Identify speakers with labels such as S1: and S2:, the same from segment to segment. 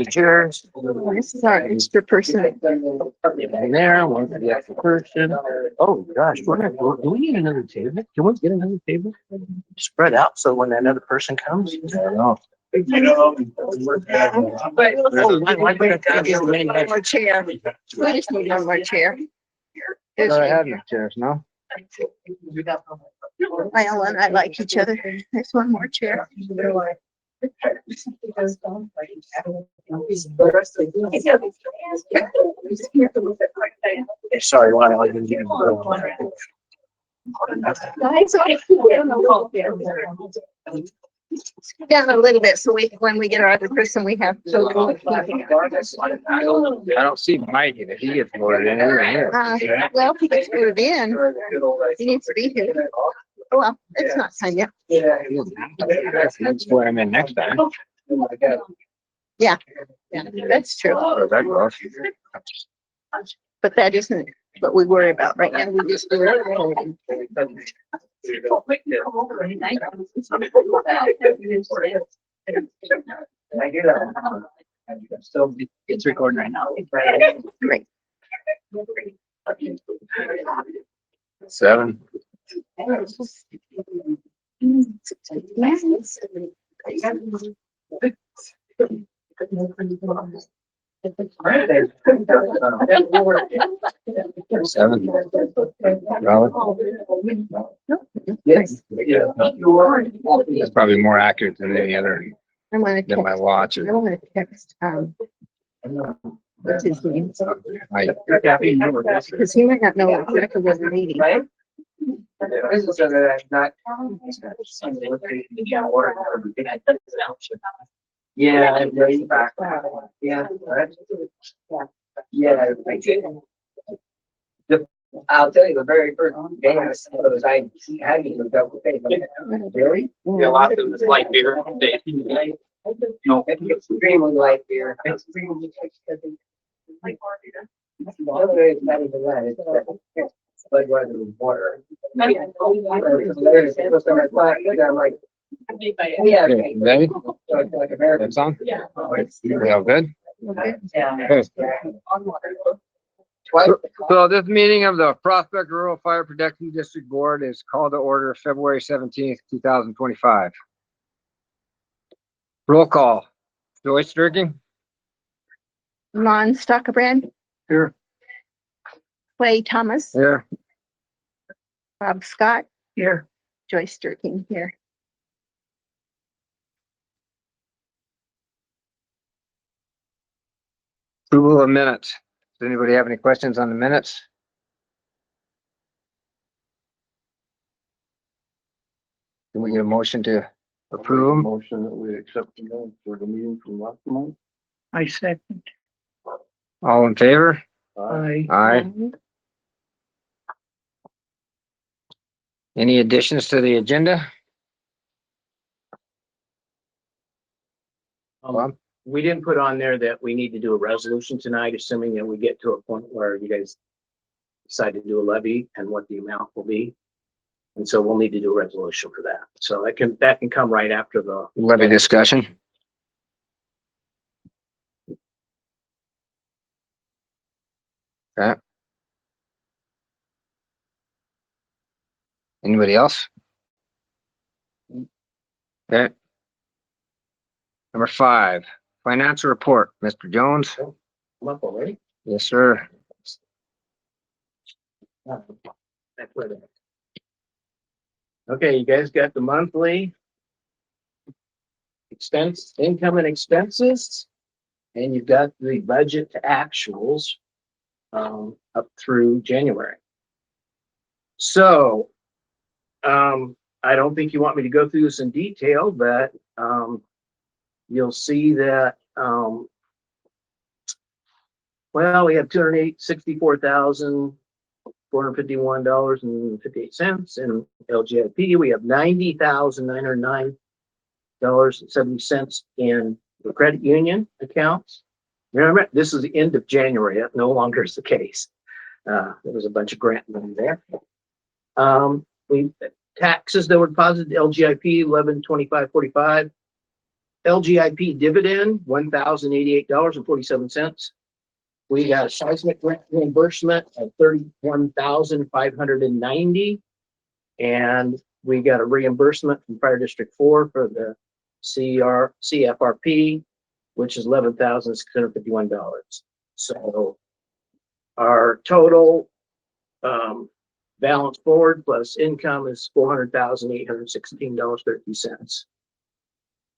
S1: Chairs.
S2: This is our extra person.
S1: In there, one for the extra person. Oh gosh, do we need another table? Can we get another table? Spread out so when another person comes. I don't know.
S2: Oh, why one more chair. We just need one more chair.
S1: I have no chairs, no?
S2: Well, and I like each other. There's one more chair.
S1: Sorry, why I didn't get
S2: Down a little bit so when we get our other person, we have.
S1: I don't see Mike if he gets voted in.
S2: Well, if he gets voted in, he needs to be here. Oh, well, it's not time yet.
S1: That's where I'm in next time.
S2: Yeah, that's true. But that isn't what we worry about right now. We just do it.
S1: So it's recording right now.
S2: Great.
S1: 7. Seven.
S2: Yes.
S1: That's probably more accurate than any other
S2: I'm gonna
S1: than my
S2: text.
S1: watch.
S2: I want to text, what's his name? Because he might not know exactly what we're meeting.
S3: Yeah, yeah. Yeah, I did. I'll tell you, the very first day I suppose I had you look up with it. Really?
S1: Yeah, a lot of them is light beer.
S3: No, it's extremely light beer. Extremely like it's not even that, it's like rather than water. I'm like, yeah.
S1: Okay, ready?
S3: Like American.
S1: That's on?
S3: Yeah.
S1: We all good?
S3: Yeah.
S1: So this meeting of the Prospect Rural Fire Protection District Board is called to order February 17th, 2025. Roll call. Joyce Strickling?
S2: Lon Stockerbrand,
S1: Here.
S2: Clay Thomas,
S1: Here.
S2: Bob Scott,
S3: Here.
S2: Joyce Durkin here.
S1: Approval of minutes. Does anybody have any questions on the minutes? Can we get a motion to approve them?
S4: Motion that we accept the minutes for the meeting from last month.
S3: I second.
S1: All in favor?
S3: I.
S1: Aye. Any additions to the agenda? Bob?
S5: We didn't put on there that we need to do a resolution tonight, assuming that we get to a point where you guys decide to do a levy and what the amount will be. And so we'll need to do a resolution for that. So that can come right after the
S1: Levy discussion. Okay. Anybody else? Okay. Number 5, financial report, Mr. Jones.
S5: come up already.
S1: Yes, sir.
S5: Okay, you guys got the monthly expense, income and expenses, and you've got the budget to actuals up through January. So I don't think you want me to go through this in detail, but you'll see that well, we have $264,451.58 in LGIP. We have $90,909.70 in the credit union accounts. Remember, this is the end of January. That no longer is the case. There was a bunch of grant money there. We taxes that were deposited LGIP 1125.45. LGIP dividend, $1,088.47. We got a seismic grant reimbursement of $31,590. And we got a reimbursement from Fire District 4 for the CFRP, which is $11,651. So our total balance forward plus income is $400,816.30.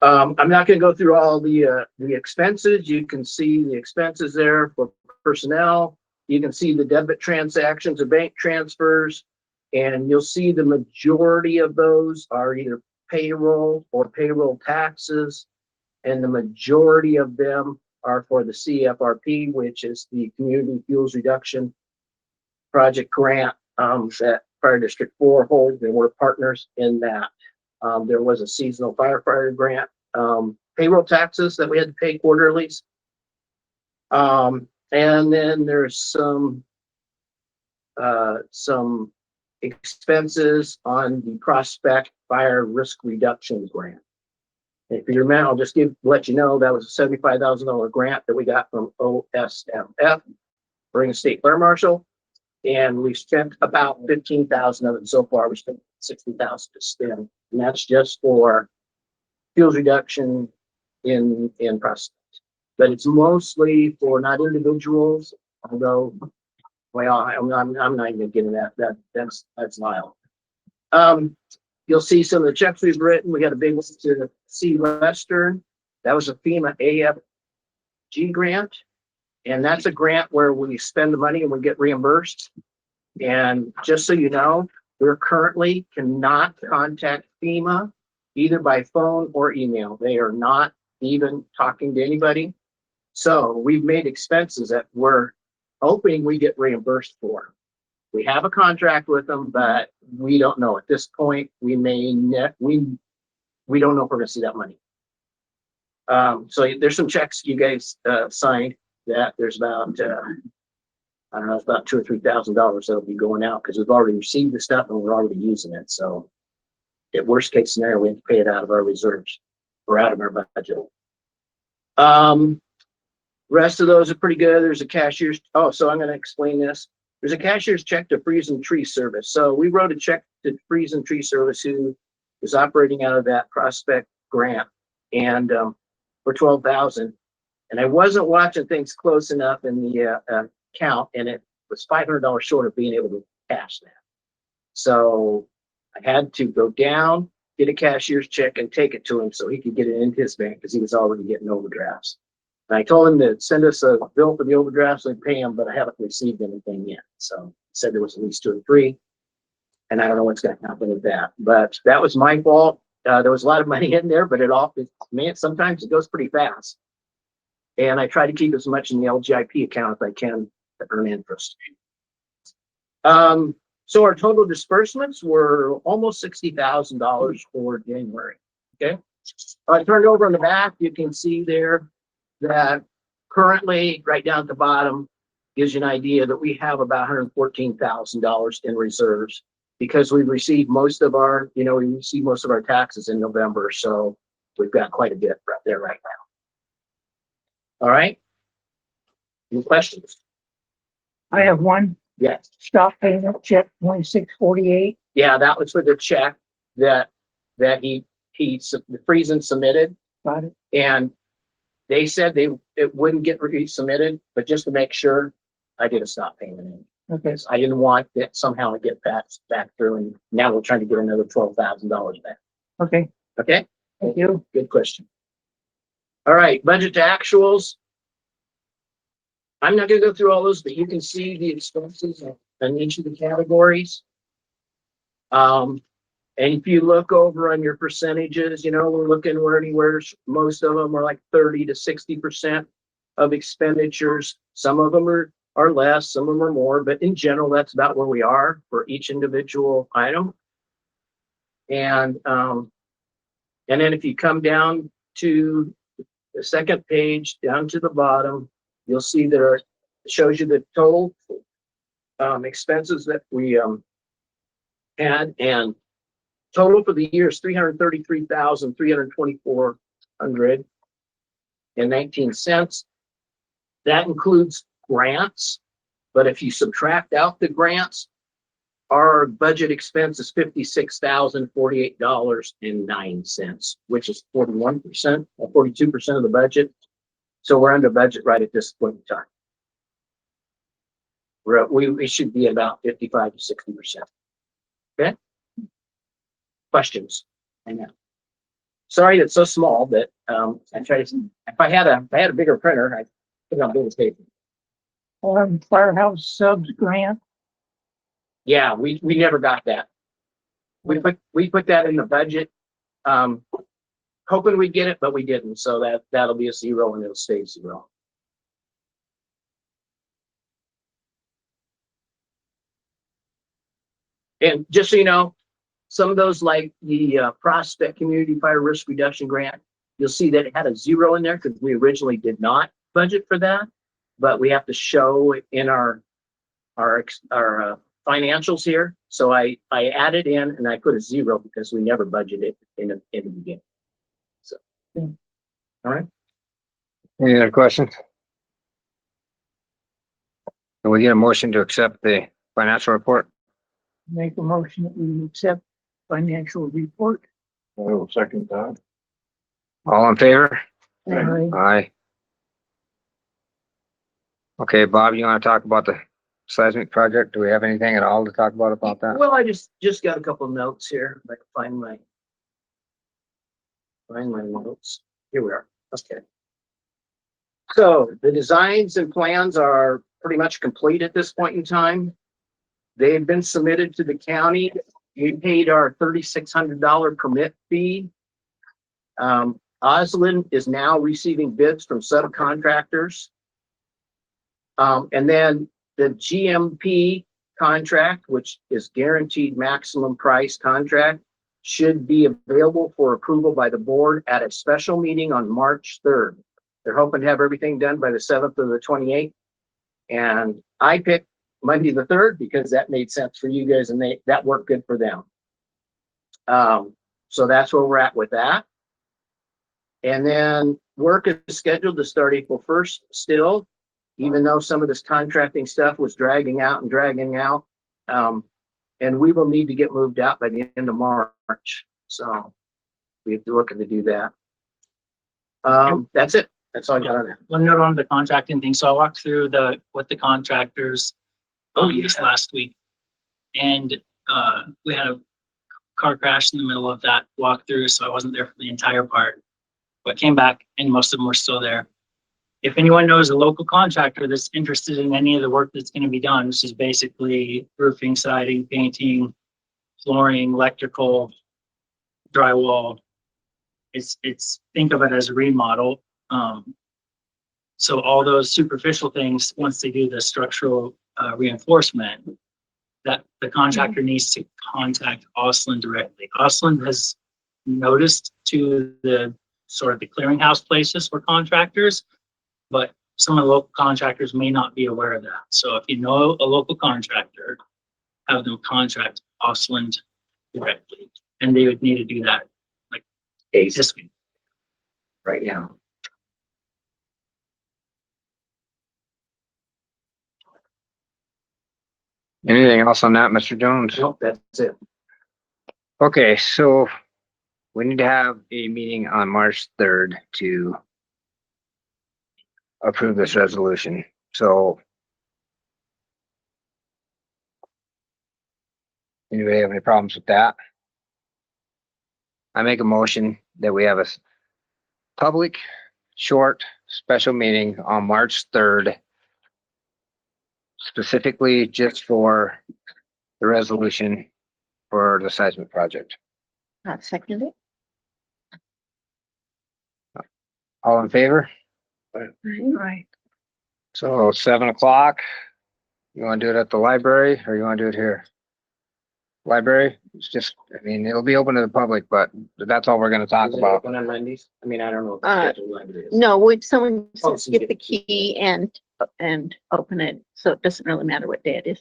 S5: I'm not going to go through all the expenses. You can see the expenses there for personnel. You can see the debit transactions or bank transfers, and you'll see the majority of those are either payroll or payroll taxes, and the majority of them are for the CFRP, which is the Community Fuels Reduction Project grant that Fire District 4 holds, and we're partners in that. There was a seasonal firefighter grant, payroll taxes that we had to pay quarterly. And then there's some expenses on the Prospect Fire Risk Reduction Grant. If you remember, I'll just let you know that was a $75,000 grant that we got from OSMF, Oregon State Fire Marshal, and we spent about 15,000 of it so far. We spent 60,000 to spend, and that's just for fuels reduction in Prospect. But it's mostly for not individuals, although, well, I'm not even getting that. That's Lyle. You'll see some of the checks we've written. We got a big one to C Western. That was a FEMA AFG grant. And that's a grant where we spend the money and we get reimbursed. And just so you know, we currently cannot contact FEMA either by phone or email. They are not even talking to anybody. So we've made expenses that we're hoping we get reimbursed for. We have a contract with them, but we don't know at this point. We don't know if we're going to see that money. So there's some checks you guys signed that there's about I don't know, it's about $2,000 or $3,000 that'll be going out because we've already received the stuff and we're already using it. So at worst case scenario, we have to pay it out of our reserves or out of our budget. Rest of those are pretty good. There's a cashier's. Oh, so I'm going to explain this. There's a cashier's check to Freeze and Tree Service. So we wrote a check to Freeze and Tree Service, who is operating out of that Prospect grant, and for $12,000. And I wasn't watching things close enough in the account, and it was $500 short of being able to cash that. So I had to go down, get a cashier's check, and take it to him so he could get it into his bank because he was already getting overdrafts. And I told him to send us a bill for the overdrafts and pay him, but I haven't received anything yet. So he said there was at least 2 or 3, and I don't know what's going to happen with that. But that was my fault. There was a lot of money in there, but sometimes it goes pretty fast. And I try to keep as much in the LGIP account as I can to earn interest. So our total disbursements were almost $60,000 for January. Okay. I turned over on the back. You can see there that currently, right down at the bottom, gives you an idea that we have about $114,000 in reserves because we received most of our, taxes in November. So we've got quite a bit right there right now. All right. Any questions?
S6: I have one.
S5: Yes.
S6: Stop payment check 2648.
S5: Yeah, that was for the check that he Friesen submitted,
S6: Got it.
S5: and they said it wouldn't get resubmitted, but just to make sure, I did a stop payment in.
S6: Okay.
S5: I didn't want that somehow to get back through, and now we're trying to get another $12,000 back.
S6: Okay.
S5: Okay.
S6: Thank you.
S5: Good question. All right, budget to actuals. I'm not going to go through all those, but you can see the expenses in each of the categories. And if you look over on your percentages, we're looking where anywhere, most of them are like 30 to 60% of expenditures. Some of them are less, some of them are more, but in general, that's about where we are for each individual item. And then if you come down to the second page, down to the bottom, you'll see there it shows you the total expenses that we had, and total for the year is $333,324 $1,400.19. That includes grants, but if you subtract out the grants, our budget expense is $56,048.09, which is 41% or 42% of the budget. So we're under budget right at this point in time. We should be about 55 to 60%. Okay. Questions? I know. Sorry, it's so small, but I try to. If I had a bigger printer, I think I'll do this paper.
S6: Firehouse subs grant.
S5: Yeah, we never got that. We put that in the budget, hoping we'd get it, but we didn't. So that'll be a 0 and it'll stay 0. And just so you know, some of those, like the Prospect Community Fire Risk Reduction Grant, you'll see that it had a 0 in there because we originally did not budget for that, but we have to show it in our financials here. So I added in and I put a 0 because we never budgeted in the beginning. So, all right.
S7: Any other questions? Can we get a motion to accept the financial report?
S6: Make a motion that we accept financial report.
S4: I will second that.
S7: All in favor?
S6: Aye.
S7: Aye. Okay, Bob, you want to talk about the seismic project? Do we have anything at all to talk about that?
S5: Well, I just got a couple of notes here. If I can find my notes. Here we are. Okay. So the designs and plans are pretty much complete at this point in time. They've been submitted to the county. We paid our $3,600 permit fee. Osland is now receiving bids from subcontractors. And then the GMP contract, which is guaranteed maximum price contract, should be available for approval by the board at a special meeting on March 3rd. They're hoping to have everything done by the 7th or the 28th. And I picked Monday the 3rd because that made sense for you guys and that worked good for them. So that's where we're at with that. And then work is scheduled to start April 1st still, even though some of this contracting stuff was dragging out. And we will need to get moved out by the end of March. So we have to look to do that. That's it. That's all I got on that.
S8: One note on the contracting thing. So I walked through with the contractors this last week, and we had a car crash in the middle of that walkthrough, so I wasn't there for the entire part, but came back and most of them were still there. If anyone knows a local contractor that's interested in any of the work that's going to be done, which is basically roofing, siding, painting, flooring, electrical, drywall, it's think of it as a remodel. So all those superficial things, once they do the structural reinforcement, that the contractor needs to contact Osland directly. Osland has noticed to the sort of the clearinghouse places for contractors, but some of the local contractors may not be aware of that. So if you know a local contractor, have them contact Osland directly, and they would need to do that like this week.
S5: Right now.
S7: Anything else on that, Mr. Jones?
S5: Nope, that's it.
S7: Okay, so we need to have a meeting on March 3rd to approve this resolution. So anybody have any problems with that? I make a motion that we have a public short special meeting on March 3rd, specifically just for the resolution for the seismic project.
S2: I'll second it.
S7: All in favor?
S6: Right.
S7: So 7 o'clock, you want to do it at the library or you want to do it here? Library, it's just, I mean, it'll be open to the public, but that's all we're going to talk
S5: Is it
S7: about.
S5: open on Mondays? I mean, I don't know. If the schedule Monday is.
S2: No, would someone
S5: Oh,
S2: just get the key and open it, so it doesn't really matter what day it is.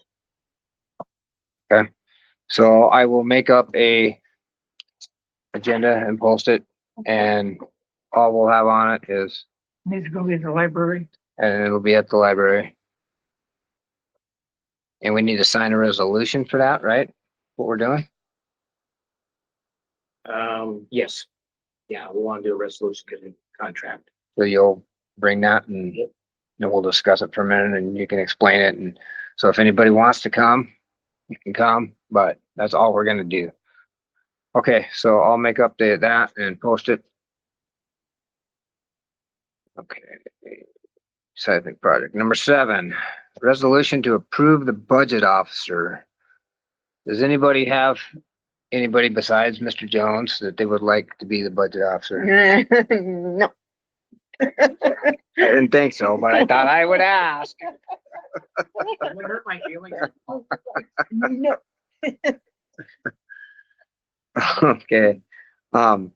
S7: So I will make up a agenda and post it, and all we'll have on it is,
S6: Needs to go to the library.
S7: and it'll be at the library. And we need to sign a resolution for that, right? What we're doing?
S5: Yes. Yeah, we want to do a resolution because of contract.
S7: So you'll bring that and then we'll discuss it for a minute and you can explain it. And so if anybody wants to come, you can come, but that's all we're gonna do. Okay, so I'll make update that and post it. Okay. Seismic project. Number 7, resolution to approve the budget officer. Does anybody have anybody besides Mr. Jones that they would like to be the budget officer?
S2: No.
S7: I didn't think so, but I thought I would ask.
S5: That would hurt my feelings.
S2: No.
S7: Okay. Can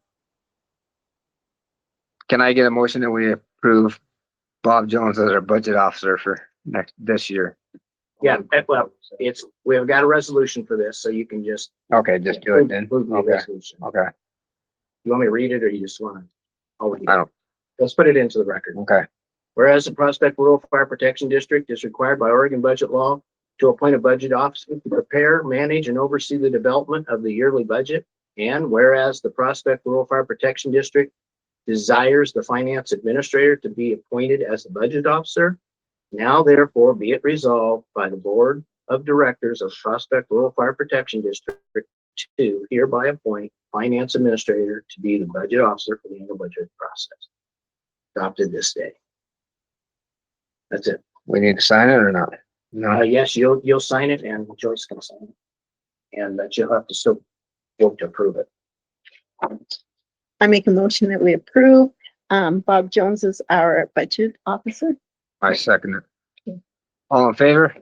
S7: I get a motion that we approve Bob Jones as our budget officer for this year?
S5: Yeah, well, we've got a resolution for this, so you can just.
S7: Okay, just do it then.
S5: Move the
S7: Okay,
S5: resolution.
S7: okay,
S5: You want me to read it or you just want to?
S7: I don't,
S5: Let's put it into the record.
S7: okay.
S5: Whereas the Prospect Rural Fire Protection District is required by Oregon budget law to appoint a budget officer to prepare, manage, and oversee the development of the yearly budget. And whereas the Prospect Rural Fire Protection District desires the finance administrator to be appointed as the budget officer, now therefore be it resolved by the Board of Directors of Prospect Rural Fire Protection District to hereby appoint finance administrator to be the budget officer for the annual budget process. Adopted this day. That's it.
S7: We need to sign it or not? No,
S5: Yes, you'll sign it and Joyce can sign it. And that you'll have to still vote to approve it.
S2: I make a motion that we approve. Bob Jones is our budget officer.
S7: I second it. All in favor?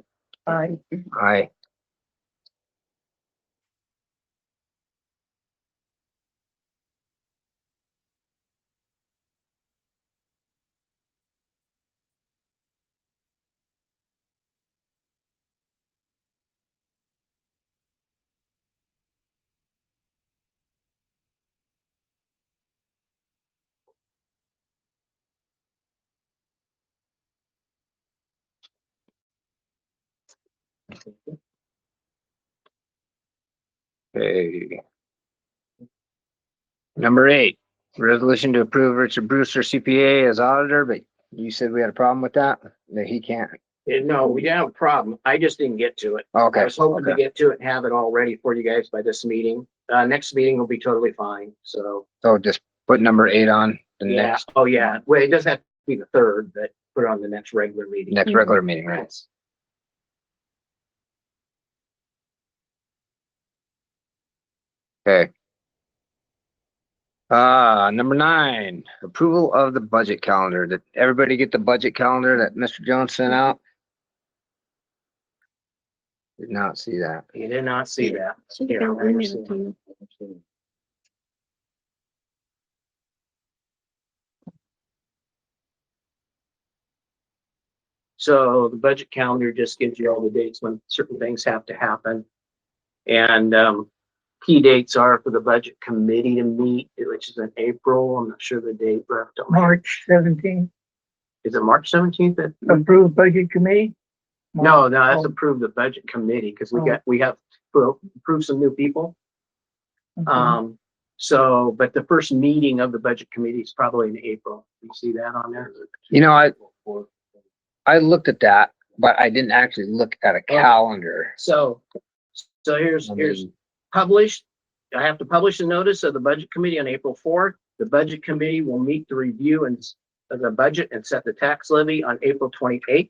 S6: I,
S7: Aye. Okay. Number 8, resolution to approve Richard Brewster CPA as auditor, but you said we had a problem with that he can't.
S5: No, we didn't have a problem. I just didn't get to it. I
S7: Okay,
S5: was hoping to
S7: okay.
S5: get to it and have it all ready for you guys by this meeting. Next meeting will be totally fine. So,
S7: So just put number 8 on the
S5: yeah.
S7: next
S5: Oh, yeah. Well, it doesn't have to be the 3rd, but put it on the next regular meeting.
S7: regular meeting, right?
S5: Yes.
S7: Okay. Number 9, approval of the budget calendar. Did everybody get the budget calendar that Mr. Jones sent out? Did not see that.
S5: You did not see that.
S2: Should
S5: Here,
S2: have
S5: I'll
S2: been
S5: see
S2: emailed to you.
S5: So the budget calendar just gives you all the dates when certain things have to happen. And key dates are for the budget committee to meet, which is in April. I'm not sure the date left.
S6: March 17th,
S5: Is it March 17th?
S6: approved budget committee.
S5: No, that's approved the budget committee because we have to approve some new people.
S6: Okay.
S5: So, but the first meeting of the budget committee is probably in April. You see that on there?
S7: You know, I looked at that, but I didn't actually look at a calendar.
S5: So here's published. I have to publish a notice of the budget committee on April 4th. The budget committee will meet to review of the budget and set the tax levy on April 28th.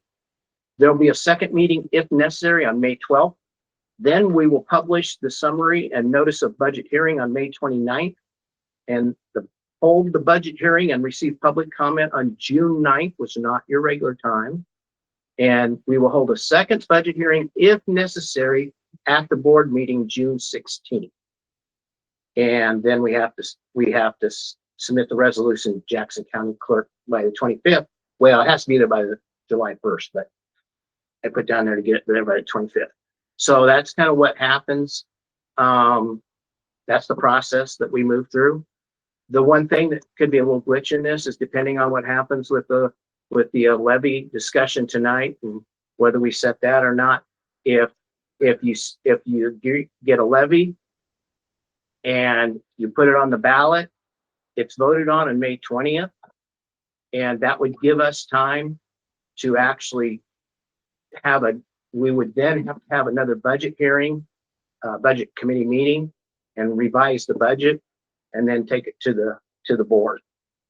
S5: There'll be a second meeting if necessary on May 12th. Then we will publish the summary and notice of budget hearing on May 29th and hold the budget hearing and receive public comment on June 9th, which is not your regular time. And we will hold a second budget hearing if necessary at the board meeting June 16th. And then we have to submit the resolution to Jackson County Clerk by the 25th. Well, it has to be there by the July 1st, but I put down there to get it there by the 25th. So that's kind of what happens. That's the process that we move through. the one thing that could be a little glitch in this is depending on what happens with the levy discussion tonight and whether we set that or not. If you get a levy and you put it on the ballot, it's voted on May 20th. And that would give us time to actually we would then have to have another budget hearing, budget committee meeting, and revise the budget and then take it to the board.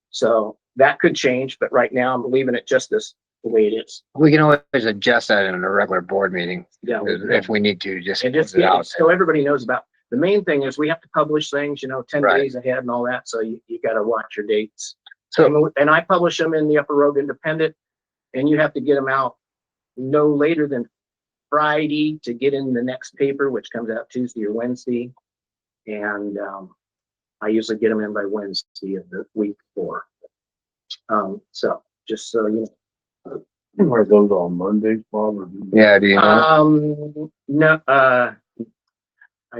S5: So that could change, but right now I'm leaving it just the way it is.
S7: We can always adjust that in a regular board meeting
S5: Yeah.
S7: if we need to, just.
S5: And just
S7: put it out
S5: so everybody knows about, the main thing is we have to publish things, 10
S7: Right.
S5: days ahead and all that. So you got to watch your dates.
S7: So,
S5: And I publish them in the Upper Road Independent, and you have to get them out no later than Friday to get in the next paper, which comes out Tuesday or Wednesday. And I usually get them in by Wednesday of the week before. So just so you know.
S4: Are those on Mondays, Bob? Or
S7: yeah, do you know?
S5: No, I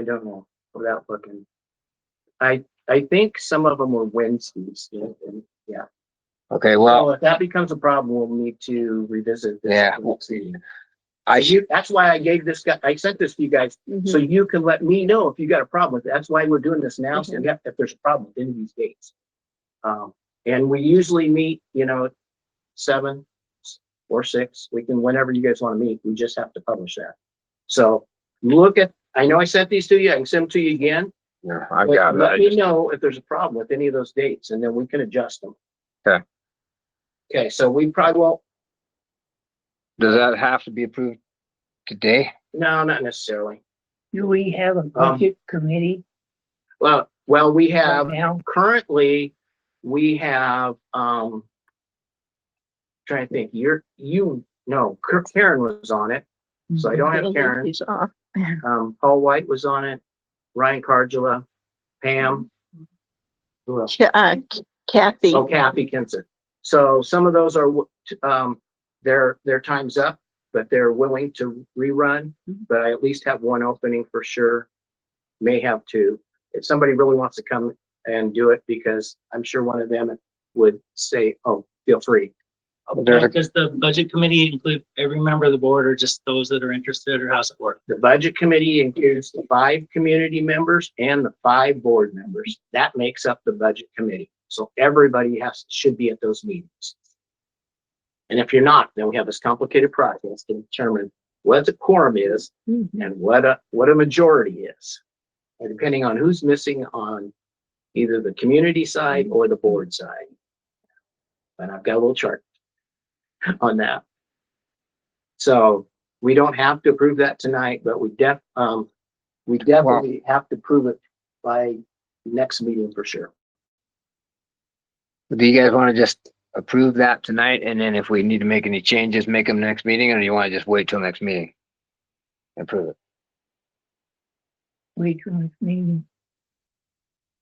S5: don't know without looking. I think some of them were Wednesdays. Yeah.
S7: Okay,
S5: Well,
S7: well,
S5: if that becomes a problem, we'll need to revisit this.
S7: Yeah.
S5: next meeting.
S7: I should,
S5: That's why I gave this guy, I sent this to you guys, so you can let me know if you got a problem with it. That's why we're doing this now. So if there's a problem with any of these dates. And we usually meet, 7 or 6. We can, whenever you guys want to meet, we just have to publish that. So I know I sent these to you. I can send them to you again.
S7: yeah, I've
S5: But
S7: got
S5: let
S7: that.
S5: me know if there's a problem with any of those dates, and then we can adjust them.
S7: Okay.
S5: Okay, so we probably won't,
S7: Does that have to be approved today?
S5: no, not necessarily.
S6: Do we have a budget committee
S5: Well, we have,
S6: right now?
S5: currently, we have, trying to think, Karen was on it, so I don't have Karen.
S2: He's off.
S5: Paul White was on it, Ryan Cardula, Pam. Who else?
S2: Kathy.
S5: Oh, Kathy Kinson. So some of those are, their time's up, but they're willing to rerun. But I at least have one opening for sure. May have 2. If somebody really wants to come and do it, because I'm sure one of them would say, "Oh, feel free."
S8: Does the budget committee include every member of the board or just those that are interested, or how's it work?
S5: The budget committee includes the 5 community members and the 5 board members. That makes up the budget committee. So everybody should be at those meetings. And if you're not, then we have this complicated process to determine what a quorum is and what a majority is. And depending on who's missing on either the community side or the board side. And I've got a little chart on that. So we don't have to approve that tonight, but we definitely have to prove it by next meeting for sure.
S7: Do you guys want to just approve that tonight, and then if we need to make any changes, make them next meeting, or do you want to just wait till next meeting? And approve it?
S6: Wait till next meeting.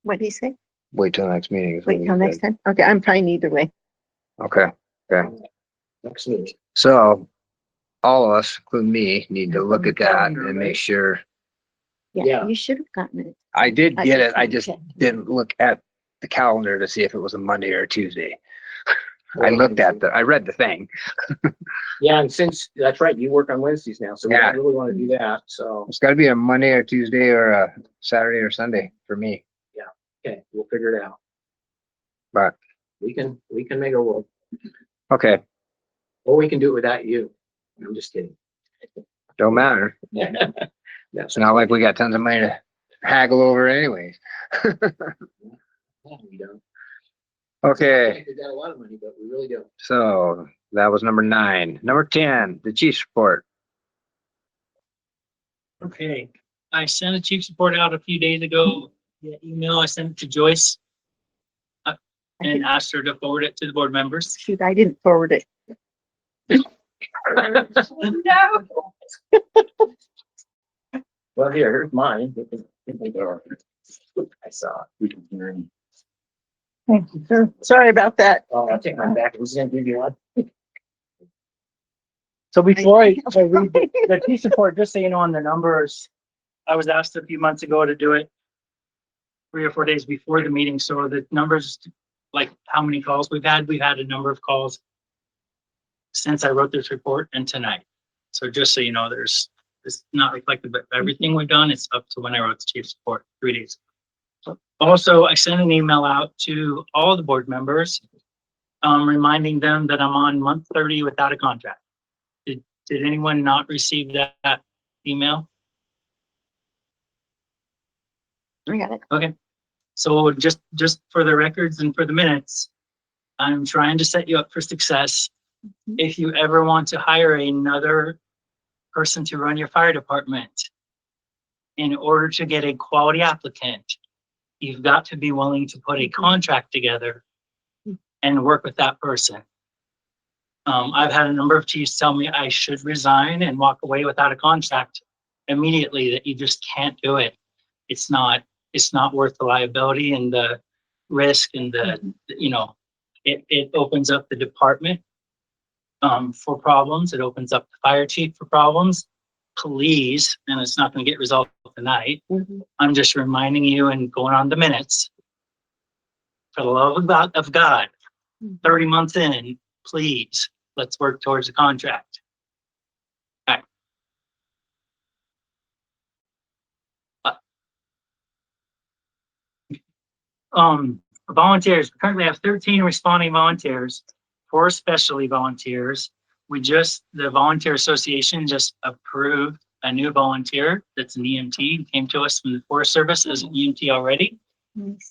S2: What did he say?
S7: Wait till next meeting. is what
S2: Wait
S7: you
S2: till next
S7: said.
S2: time? Okay, I'm fine either way.
S7: Okay,
S5: Next meeting.
S7: so all of us, including me, need to look at that and make sure.
S2: Yeah,
S5: Yeah.
S2: you should have gotten it.
S7: I did get it, I just
S2: Okay.
S7: didn't look at the calendar to see if it was a Monday or a Tuesday. I looked at I read the thing.
S5: Yeah, and since, that's right, you work on Wednesdays now, so we
S7: Yeah.
S5: don't really want to do that, so,
S7: It's gotta be a Monday or Tuesday or a Saturday or Sunday for me,
S5: okay, we'll figure it out.
S7: but,
S5: We can make it work,
S7: okay,
S5: or we can do it without you. I'm just kidding.
S7: don't matter.
S5: That's
S7: It's not like we got tons of money to haggle over anyways.
S5: we don't.
S7: Okay,
S5: We got a lot of money, but we really don't.
S7: so that was number 9. Number 10, the chief's report.
S8: Okay, I sent a chief's report out a few days ago via email. I sent it to Joyce and asked her to forward it to the board members.
S2: Shoot, I didn't forward it.
S8: No.
S5: Well, here's mine. I saw it.
S6: Thank you, sir.
S2: Sorry about that.
S5: Oh, I'll take mine back. I was gonna give you one.
S8: So before I read the chief's report, just so you know on the numbers, I was asked a few months ago to do it. 3 or 4 days before the meeting. So the numbers, like how many calls we've had a number of calls since I wrote this report and tonight. So just so you know, it's not reflective of everything we've done. It's up to when I wrote the chief's report 3 days ago. Also, I sent an email out to all the board members, reminding them that I'm on month 30 without a contract. Did anyone not receive that email?
S2: I got it.
S8: Okay. So just for the records and for the minutes, I'm trying to set you up for success. If you ever want to hire another person to run your fire department, in order to get a quality applicant, you've got to be willing to put a contract together and work with that person. I've had a number of chiefs tell me I should resign and walk away without a contract immediately, that you just can't do it. It's not worth the liability and the risk and it opens up the department for problems. It opens up the fire chief for problems. Please, and it's not going to get resolved tonight. I'm just reminding you and going on the minutes. For the love of God, 30 months in, please, let's work towards a contract. All right. Volunteers, we currently have 13 responding volunteers, 4 specialty volunteers. The Volunteer Association just approved a new volunteer that's an EMT. He came to us from the Forest Service as an EMT already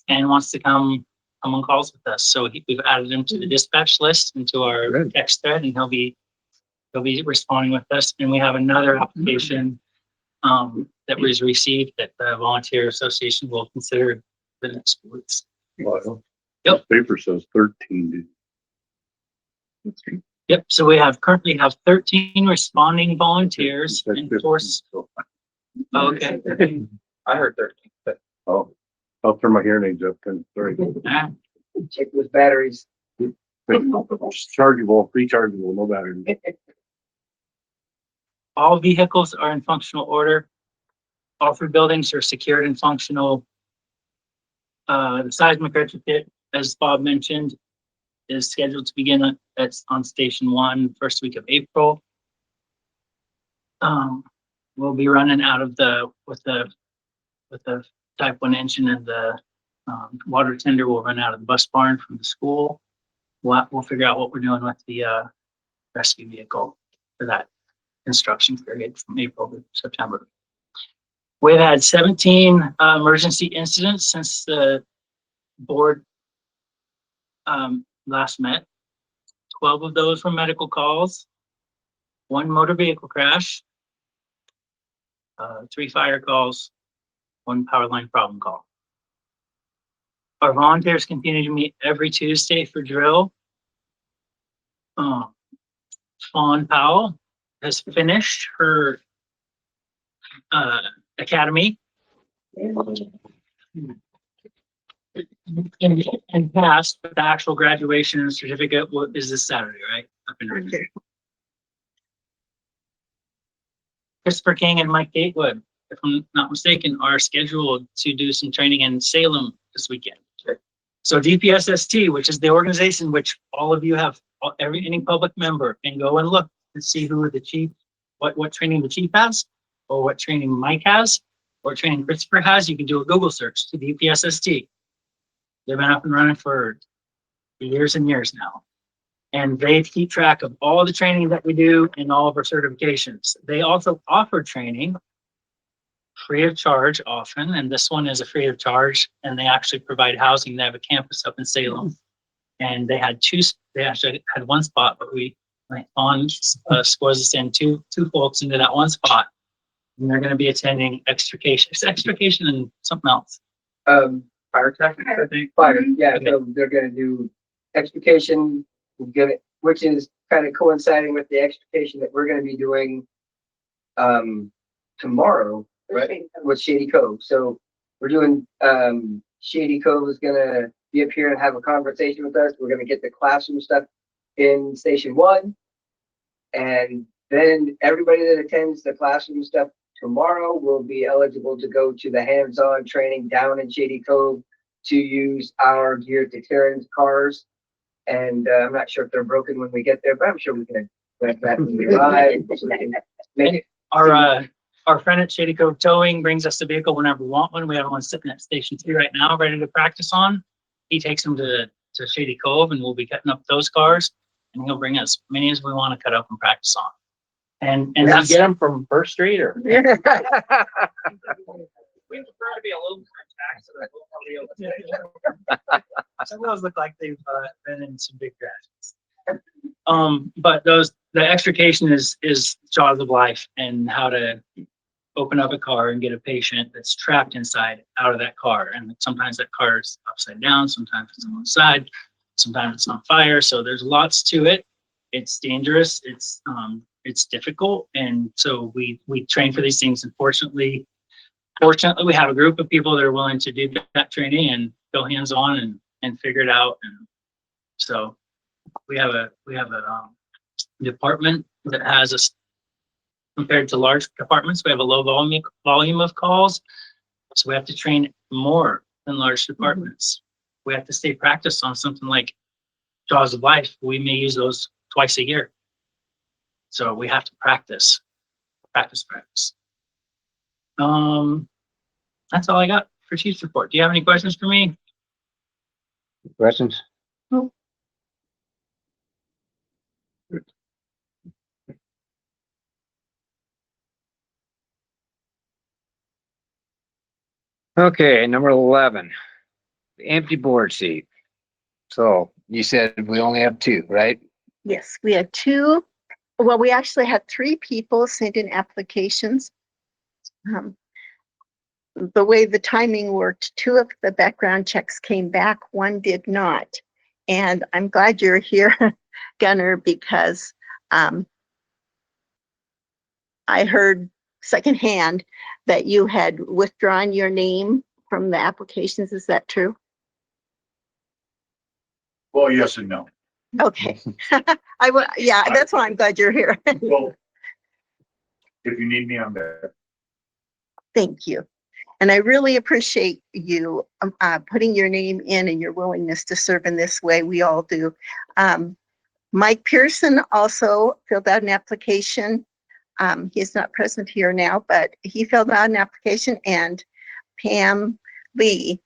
S8: and wants to come on calls with us. So we've added him to the dispatch list into our text thread, and he'll be responding with us. And we have another application that was received that the Volunteer Association will consider the next weeks.
S4: Wow.
S8: Yep.
S4: Paper says 13, dude.
S8: Yep. So we currently have 13 responding volunteers and 4. Okay.
S5: I heard 13, but
S4: Oh, I'll turn my hearing aids up then. Sorry.
S3: Check those batteries.
S4: Chargeable, rechargeable, no battery.
S8: All vehicles are in functional order. All 3 buildings are secured and functional. The seismic retrofit, as Bob mentioned, is scheduled to begin on Station 1 first week of April. We'll be running out of with the Type 1 engine, and the water tender will run out of the bus barn from the school. We'll figure out what we're doing with the rescue vehicle for that construction period from April to September. We've had 17 emergency incidents since the board last met. 12 of those were medical calls, 1 motor vehicle crash, 3 fire calls, 1 power line problem call. Our volunteers continue to meet every Tuesday for drill. Fawn Powell has finished her academy and passed, but the actual graduation and certificate is this Saturday, right? Up in Richmond. Christopher King and Mike Gatewood, if I'm not mistaken, are scheduled to do some training in Salem this weekend. So DPSST, which is the organization which all of you have, any public member can go and look and see who the chief, what training the chief has, or what training Mike has, or training Christopher has. You can do a Google search to DPSST. They've been up and running for years and years now. And they keep track of all the training that we do and all of our certifications. They also offer training free of charge often, and this one is a free of charge, and they actually provide housing. They have a campus up in Salem, and they actually had 1 spot, but on scores us in two folks into that 1 spot, and they're going to be attending extrication and something else.
S5: fire tactics, I think.
S3: Fire, yeah, so they're gonna do extrication, which is kind of coinciding with the extrication that we're gonna be doing tomorrow, right, with Shady Cove. So we're doing, Shady Cove is gonna be up here and have a conversation with us. We're gonna get the classroom stuff in Station 1. And then everybody that attends the classroom stuff tomorrow will be eligible to go to the hands-on training down in Shady Cove to use our gear to Terran's cars. And I'm not sure if they're broken when we get there, but I'm sure we can let that when we arrive. So we can make it.
S8: Our friend at Shady Cove Towing brings us the vehicle whenever we want one. We have one sitting at Station 3 right now, ready to practice on. He takes them to Shady Cove and we'll be cutting up those cars. And he'll bring us many as we want to cut up and practice on. And
S5: And
S8: that's,
S5: get them from First Street or?
S8: we prefer to be a little more taxed so that we'll probably be able to. Some of those look like they've been in some big crashes. But the extrication is jaws of life and how to open up a car and get a patient that's trapped inside out of that car. And sometimes that car is upside down, sometimes it's on the side, sometimes it's on fire. So there's lots to it. It's dangerous. It's difficult. And so we train for these things. And fortunately, we have a group of people that are willing to do that training and go hands-on and figure it out. And so we have a department that has us compared to large departments. We have a low volume of calls. So we have to train more than large departments. We have to stay practiced on something like jaws of life. We may use those twice a year. So we have to practice. That's all I got for Chief's report. Do you have any questions for me?
S7: Questions?
S2: No.
S7: Okay, number 11, the empty board seat. So you said we only have 2, right?
S2: Yes, we had 2. Well, we actually had 3 people send in applications. The way the timing worked, 2 of the background checks came back, 1 did not. And I'm glad you're here, Gunnar, because I heard secondhand that you had withdrawn your name from the applications. Is that true?
S4: Well, yes and no.
S2: Okay. Yeah, that's why I'm glad you're here.
S4: Well, if you need me, I'm there.
S2: Thank you. And I really appreciate you putting your name in and your willingness to serve in this way. We all do. Mike Pearson also filled out an application. He's not present here now, but he filled out an application, and Pam Lee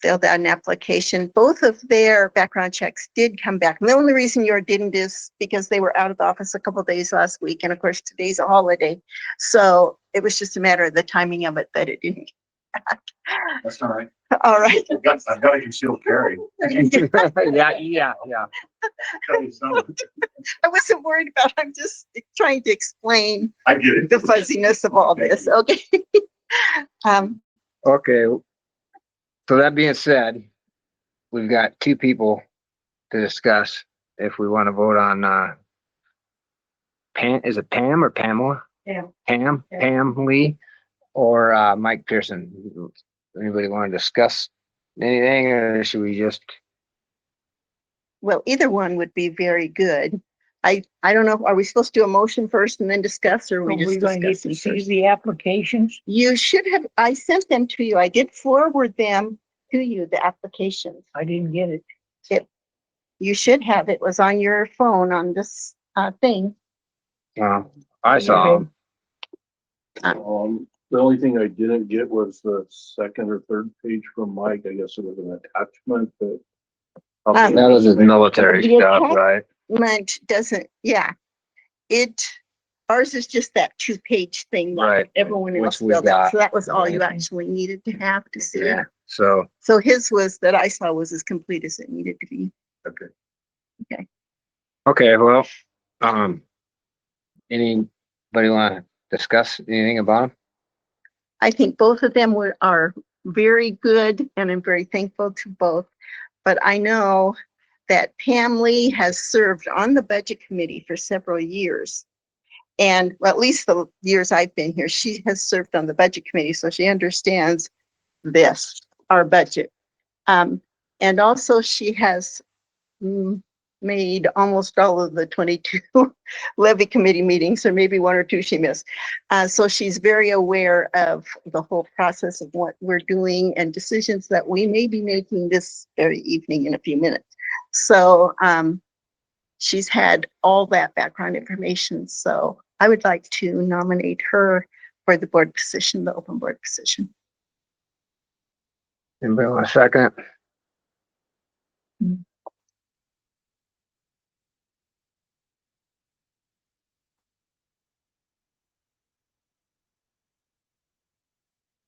S2: filled out an application. Both of their background checks did come back. And the only reason yours didn't is because they were out of the office a couple of days last week. And of course, today's a holiday. So it was just a matter of the timing of it that it didn't.
S4: That's all right.
S2: All right.
S4: I've got a concealed carry.
S7: Yeah.
S2: I wasn't worried about, I'm just trying to explain
S4: I get it.
S2: the fuzziness of all this. Okay.
S7: Okay. So that being said, we've got 2 people to discuss if we want to vote on Pam, is it Pam or Pamela? Pam Lee or Mike Pearson. Anybody want to discuss anything, or should we just?
S2: Well, either one would be very good. I don't know, are we supposed to do a motion first and then discuss, or are we
S6: Are
S2: just
S6: we going to get
S2: discussing
S6: to see
S2: first?
S6: the applications?
S2: You should have, I sent them to you. I did forward them to you, the applications.
S6: I didn't get it.
S2: You should have, it was on your phone on this thing.
S7: I saw 'em.
S4: The only thing I didn't get was the second or third page from Mike. I guess it was an attachment that.
S7: That was his military
S2: The
S7: stuff,
S2: attach-
S7: right?
S2: Doesn't, yeah. Ours is just that 2-page thing. that
S7: Right,
S2: Everyone
S7: which
S2: else
S7: we
S2: filled out.
S7: got.
S2: So that was all you
S7: Right.
S2: actually needed to have to see.
S7: Yeah. So
S2: So his was, that I saw, was as complete as it needed to be.
S7: okay, well, anybody want to discuss anything about them?
S2: I think both of them are very good, and I'm very thankful to both. But I know that Pam Lee has served on the budget committee for several years. And well, at least the years I've been here, she has served on the budget committee, so she understands our budget. And also she has made almost all of the 22 levy committee meetings, or maybe one or two she missed. So she's very aware of the whole process of what we're doing and decisions that we may be making this very evening in a few minutes. So she's had all that background information. So I would like to nominate her for the board position, the open board position.
S7: Anybody want a second?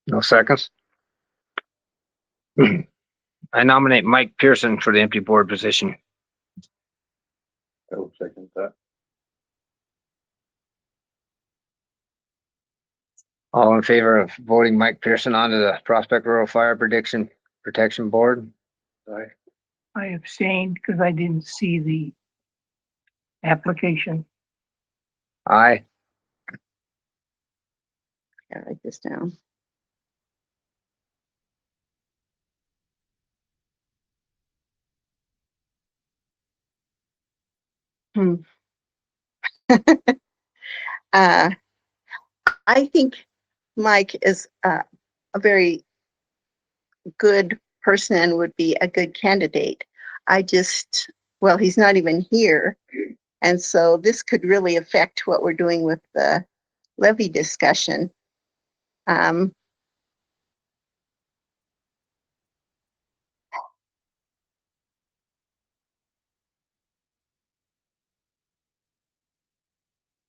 S7: No seconds? I nominate Mike Pearson for the empty board position.
S4: I will second that.
S7: All in favor of voting Mike Pearson onto the Prospect Rural Fire Protection Board?
S4: Aye.
S6: I abstained because I didn't see the application.
S7: Aye.
S2: I'll write this down. uh, I think Mike is a very good person and would be a good candidate. Well, he's not even here. And so this could really affect what we're doing with the levy discussion.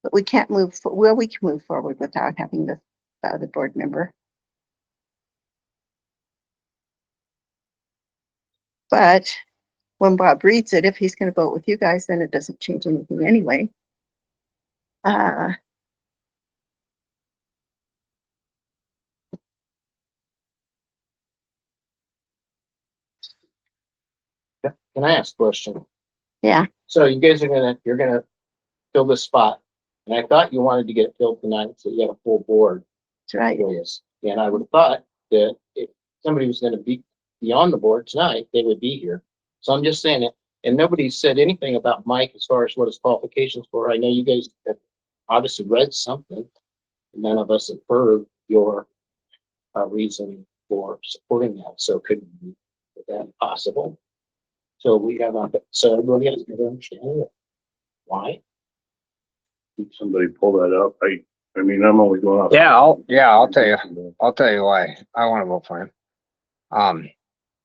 S2: But we can't we can move forward without having the other board member. But when Bob reads it, if he's going to vote with you guys, then it doesn't change anything anyway.
S5: Can I ask a question?
S2: Yeah.
S5: So you guys you're gonna fill this spot. And I thought you wanted to get it filled tonight, so you had a full board.
S2: That's right.
S5: for this. And I would have thought that if somebody was gonna be on the board tonight, they would be here. So I'm just saying it, and nobody said anything about Mike as far as what his qualifications were. I know you guys have obviously read something. None of us have heard your reason for supporting that. So could that be possible? So we have, so everybody has to understand why.
S4: Did somebody pull that up? I mean, I'm only going off.
S7: I'll tell you. I'll tell you why I want to vote for him.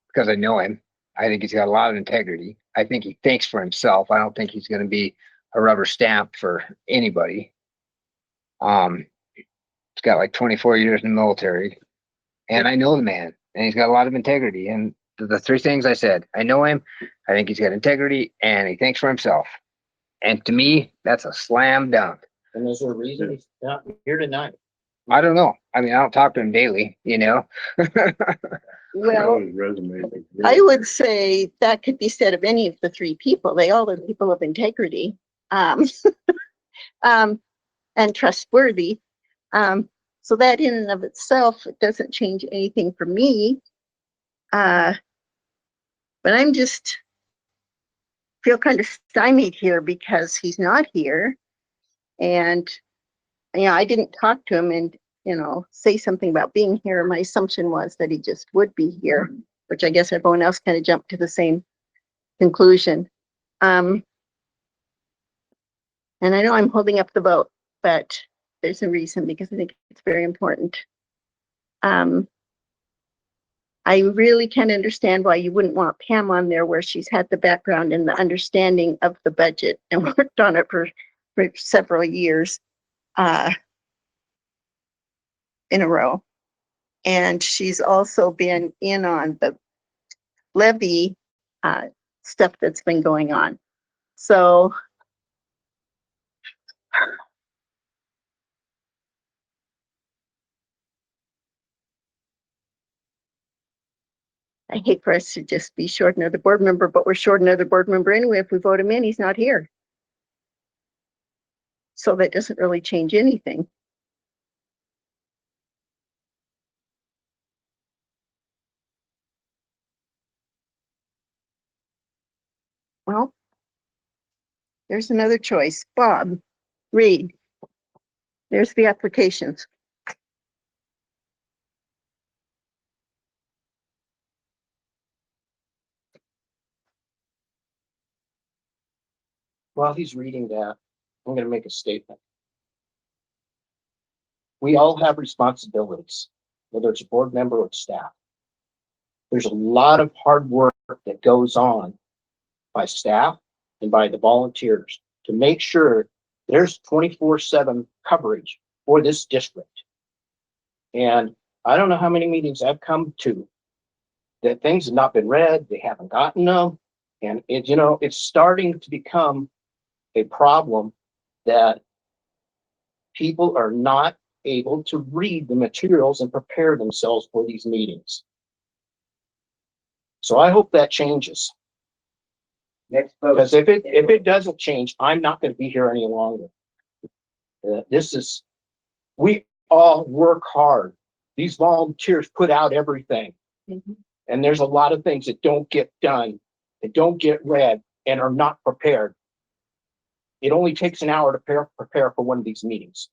S7: Because I know him. I think he's got a lot of integrity. I think he thinks for himself. I don't think he's going to be a rubber stamp for anybody. He's got like 24 years in the military, and I know the man, and he's got a lot of integrity. And the three things I said, I know him. I think he's got integrity, and he thinks for himself. And to me, that's a slam dunk.
S5: And there's a reason he's not here tonight.
S7: I don't know. I mean, I don't talk to him daily, you know.
S2: Well,
S4: His resume.
S2: I would say that could be said of any of the three people. They all are people of integrity, and trustworthy. So that in and of itself doesn't change anything for me. But I'm just feel kind of stymied here because he's not here. And, I didn't talk to him and, say something about being here. My assumption was that he just would be here, which I guess everyone else kind of jumped to the same conclusion. And I know I'm holding up the vote, but there's a reason because I think it's very important. I really can understand why you wouldn't want Pam on there where she's had the background and the understanding of the budget and worked on it for several years in a row. And she's also been in on the levy stuff that's been going on. So I hate for us to just be short another board member, but we're short another board member anyway. If we vote him in, he's not here. So that doesn't really change anything. Well, There's another choice. Bob, read. There's the applications.
S5: While he's reading that, I'm gonna make a statement. We all have responsibilities, whether it's a board member or staff. There's a lot of hard work that goes on by staff and by the volunteers to make sure there's 24/7 coverage for this district. And I don't know how many meetings I've come to that things have not been read, they haven't gotten them. And it's starting to become a problem that people are not able to read the materials and prepare themselves for these meetings. So I hope that changes.
S3: Next vote.
S5: Because if it doesn't change, I'm not going to be here any longer. We all work hard. These volunteers put out everything.
S2: Mhm.
S5: And there's a lot of things that don't get done, that don't get read, and are not prepared. It only takes an hour to prepare for one of these meetings.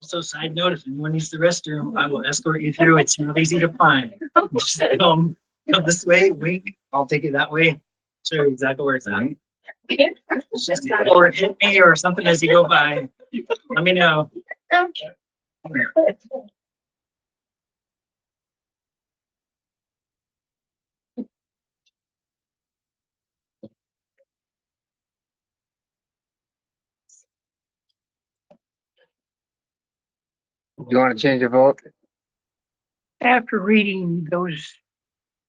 S8: So side note, if anyone needs the restroom, I will escort you through. It's real easy to find. Just come this way, wink, I'll take you that way. Show you exactly where it's at. Just or hit me or something as you go by. Let me know.
S7: Do you want to change your vote?
S6: After reading those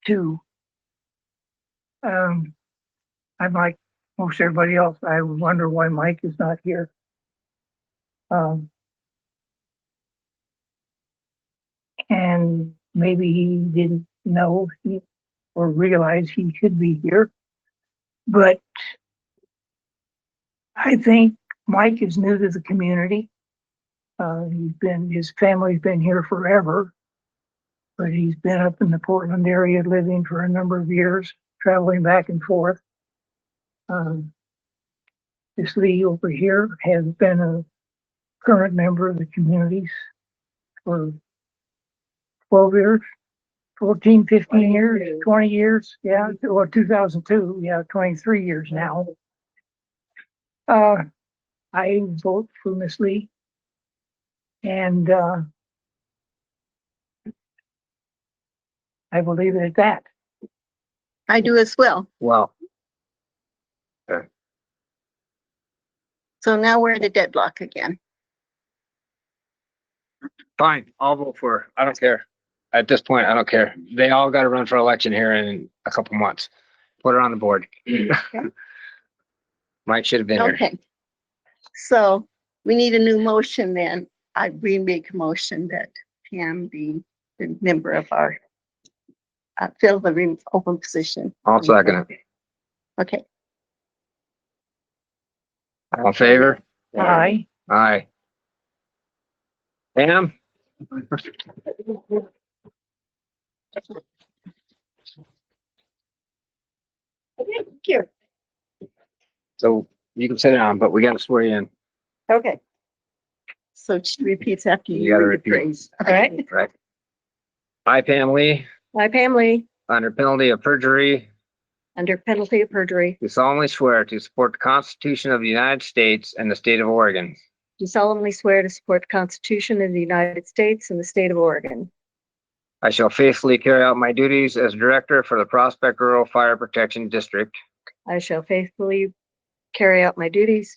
S6: two, I'm like most everybody else. I wonder why Mike is not here. And maybe he didn't know or realize he should be here. But I think Mike is new to the community. His family's been here forever, but he's been up in the Portland area living for a number of years, traveling back and forth. This Lee over here has been a current member of the communities for 12 years, 14, 15 years, 20 years. Yeah, or 2002. Yeah, 23 years now. I vote for Miss Lee. And I will leave it at that.
S2: I do as well.
S7: Well,
S2: So now we're at a deadlock again.
S7: fine, I'll vote for her. I don't care. At this point, I don't care. They all got to run for election here in a couple months. Put her on the board. Mike should have been here.
S2: Okay. So we need a new motion then. I remake a motion that Pam be the member of our, fill the open position.
S7: I'll second it.
S2: Okay.
S7: All in favor?
S6: Aye.
S7: Aye. Pam?
S2: Thank you.
S7: So you can sit down, but we got to swear you in.
S2: Okay. So she repeats after you.
S7: You gotta
S2: read the
S7: repeat.
S2: phrase.
S6: All right.
S7: Right. I, Pam Lee,
S2: I, Pam Lee,
S7: under penalty of perjury,
S2: under penalty of perjury,
S7: do solemnly swear to support the Constitution of the United States and the state of Oregon.
S2: do solemnly swear to support the Constitution of the United States and the state of Oregon.
S7: I shall faithfully carry out my duties as director for the Prospect Rural Fire Protection District,
S2: I shall faithfully carry out my duties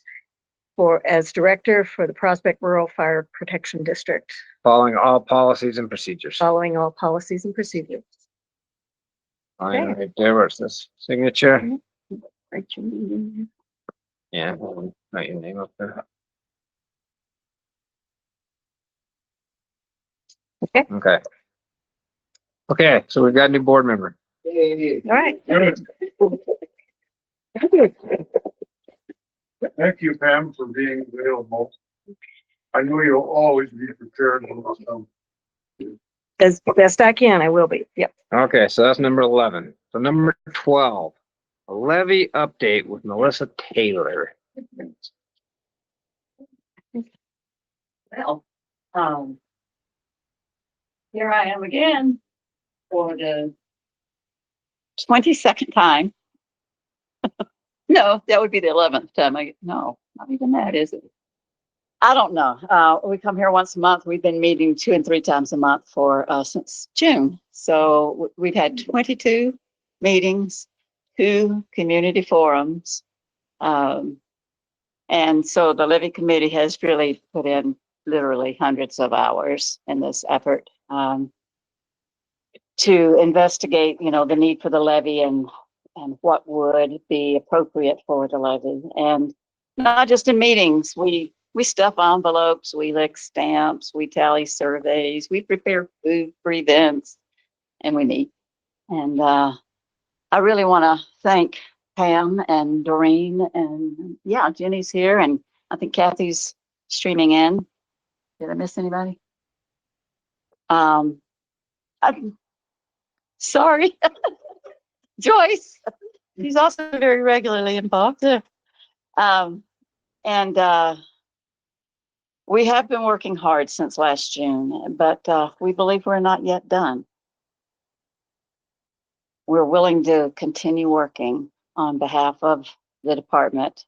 S2: as director for the Prospect Rural Fire Protection District,
S7: following all policies and procedures.
S2: following all policies and procedures.
S7: Fine, right there, where's this signature?
S2: Write your name.
S7: Yeah, write your name up there. Okay. Okay, so we've got a new board member.
S3: Hey,
S2: All right.
S4: Thank you, Pam, for being available. I know you'll always be prepared.
S9: As best I can, I will be. Yep.
S7: Okay, so that's number 11. So number 12, a levy update with Melissa Taylor.
S10: Well, here I am again for the 22nd time. No, that would be the 11th time. No, not even that, is it? I don't know. We come here once a month. We've been meeting 2 and 3 times a month for since June. So we've had 22 meetings, 2 community forums. And so the levy committee has really put in literally hundreds of hours in this effort to investigate, the need for the levy and what would be appropriate for the levy. And not just in meetings, we stuff envelopes, we lick stamps, we tally surveys, we prepare food for events, and we meet. And I really want to thank Pam and Doreen and Jenny's here, and I think Kathy's streaming in. Did I miss anybody? I'm sorry. Joyce, she's also very regularly involved. And we have been working hard since last June, but we believe we're not yet done. We're willing to continue working on behalf of the department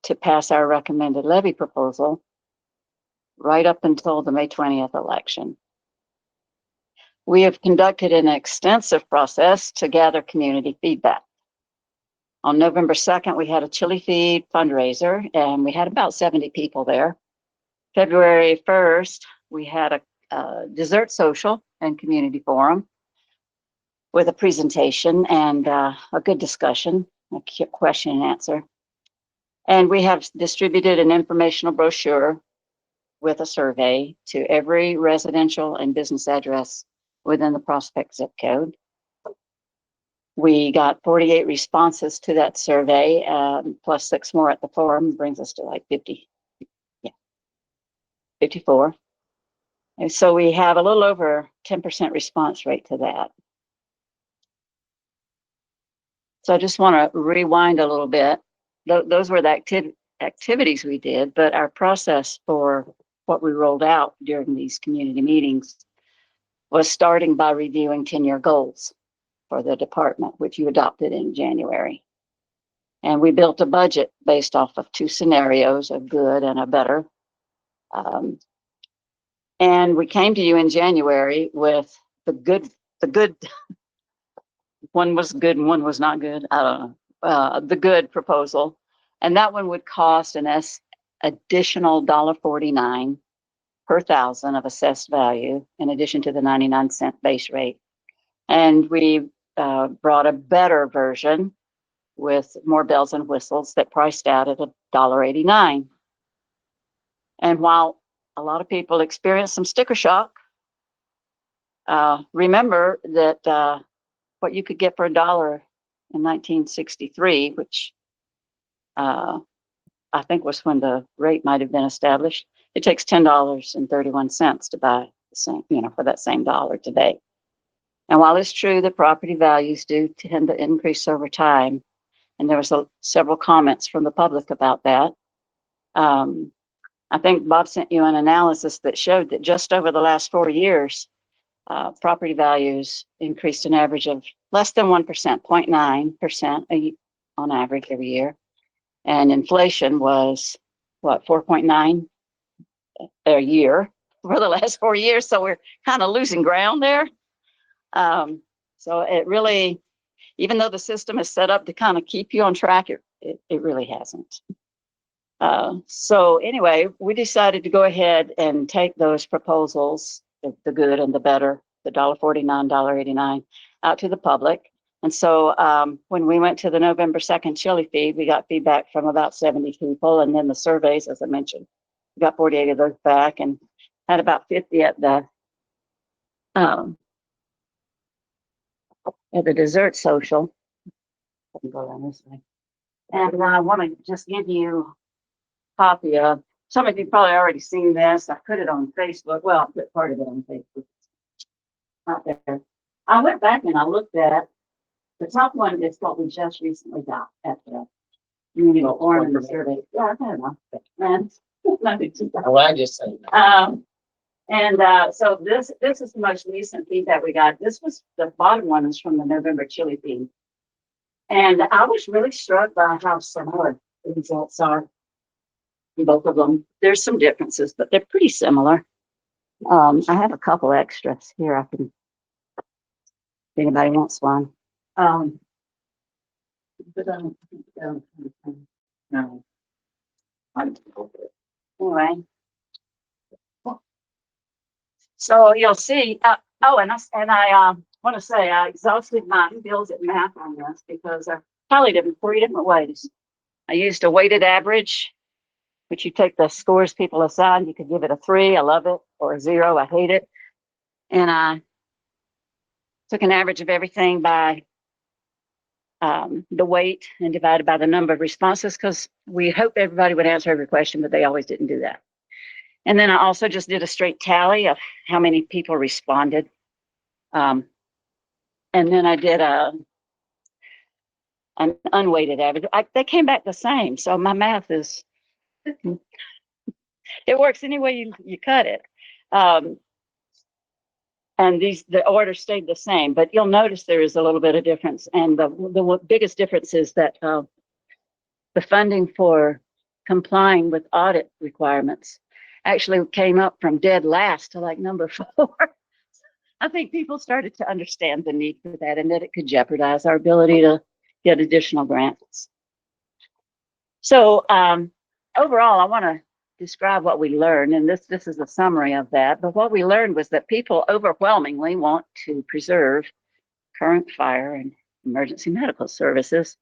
S10: to pass our recommended levy proposal right up until the May 20th election. We have conducted an extensive process to gather community feedback. On November 2nd, we had a chili feed fundraiser, and we had about 70 people there. February 1st, we had a dessert social and community forum with a presentation and a good discussion, a question and answer. And we have distributed an informational brochure with a survey to every residential and business address within the Prospect zip code. We got 48 responses to that survey, plus 6 more at the forum, brings us to like 54. And so we have a little over 10% response rate to that. So I just want to rewind a little bit. Those were the activities we did, but our process for what we rolled out during these community meetings was starting by reviewing 10-year goals for the department, which you adopted in January. And we built a budget based off of 2 scenarios, a good and a better. And we came to you in January with the good, one was good and one was not good. I don't know, the good proposal. And that one would cost an additional $1.49 per thousand of assessed value, in addition to the 99-cent base rate. And we brought a better version with more bells and whistles that priced out at $1.89. And while a lot of people experienced some sticker shock, remember that what you could get for $1 in 1963, which I think was when the rate might have been established, it takes $10.31 to buy the same, for that same dollar today. And while it's true that property values do tend to increase over time, and there was several comments from the public about that, I think Bob sent you an analysis that showed that just over the last 4 years, property values increased an average of less than 1%, 0.9% on average every year. And inflation was, 4.9 a year for the last 4 years. So we're kind of losing ground there. So it really, even though the system is set up to kind of keep you on track, it really hasn't. So anyway, we decided to go ahead and take those proposals, the good and the better, the $1.49, $1.89, out to the public. And so when we went to the November 2nd chili feed, we got feedback from about 70 people. And then the surveys, as I mentioned, we got 48 of those back and had about 50 at the at the dessert social. Let me go down this way. And I want to just give you a copy of, some of you probably already seen this. I put it on Facebook. Well, I put part of it on Facebook. Out there. I went back and I looked at the top one is what we just recently got at the community forum and survey. Yeah, I don't know. Man, nothing too bad.
S5: Well, I just said.
S10: So this is the most recent feedback we got. This was the bottom one is from the November chili feed. And I was really struck by how similar the results are in both of them. There's some differences, but they're pretty similar. I have a couple extras here. I can, if anybody wants one. No. Anyway. So you'll see, I want to say I exhausted my skills at math on this because I probably did it 3 different ways. I used a weighted average, which you take the scores people assign. You could give it a 3, I love it, or a 0, I hate it. And I took an average of everything by the weight and divided by the number of responses, because we hoped everybody would answer every question, but they always didn't do that. And then I also just did a straight tally of how many people responded. And then I did an unweighted average. They came back the same. So my math is, it works any way you cut it. And the order stayed the same, but you'll notice there is a little bit of difference. And the biggest difference is that the funding for complying with audit requirements actually came up from dead last to like number 4. I think people started to understand the need for that and that it could jeopardize our ability to get additional grants. So overall, I want to describe what we learned, and this is a summary of that. But what we learned was that people overwhelmingly want to preserve current fire and emergency medical services,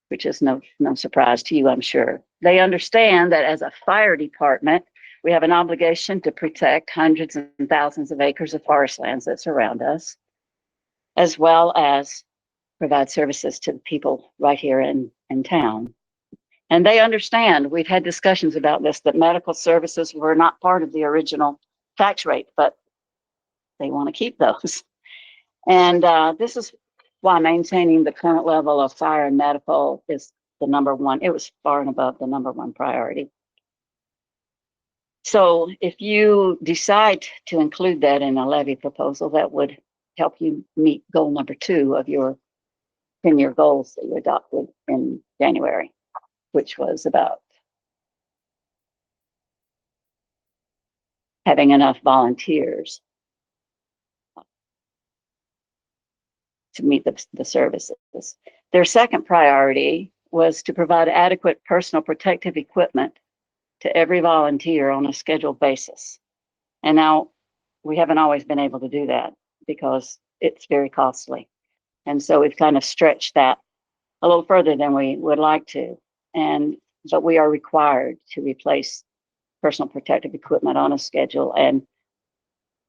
S10: which is no surprise to you, I'm sure. They understand that as a fire department, we have an obligation to protect hundreds and thousands of acres of forest lands that surround us, as well as provide services to the people right here in town. And they understand, we've had discussions about this, that medical services were not part of the original tax rate, but they want to keep those. And this is why maintaining the current level of fire and medical is the number one. It was far and above the number one priority. So if you decide to include that in a levy proposal, that would help you meet goal number 2 of your 10-year goals that you adopted in January, which was about having enough volunteers to meet the services. Their second priority was to provide adequate personal protective equipment to every volunteer on a scheduled basis. And now we haven't always been able to do that because it's very costly. And so we've kind of stretched that a little further than we would like to. But we are required to replace personal protective equipment on a schedule. And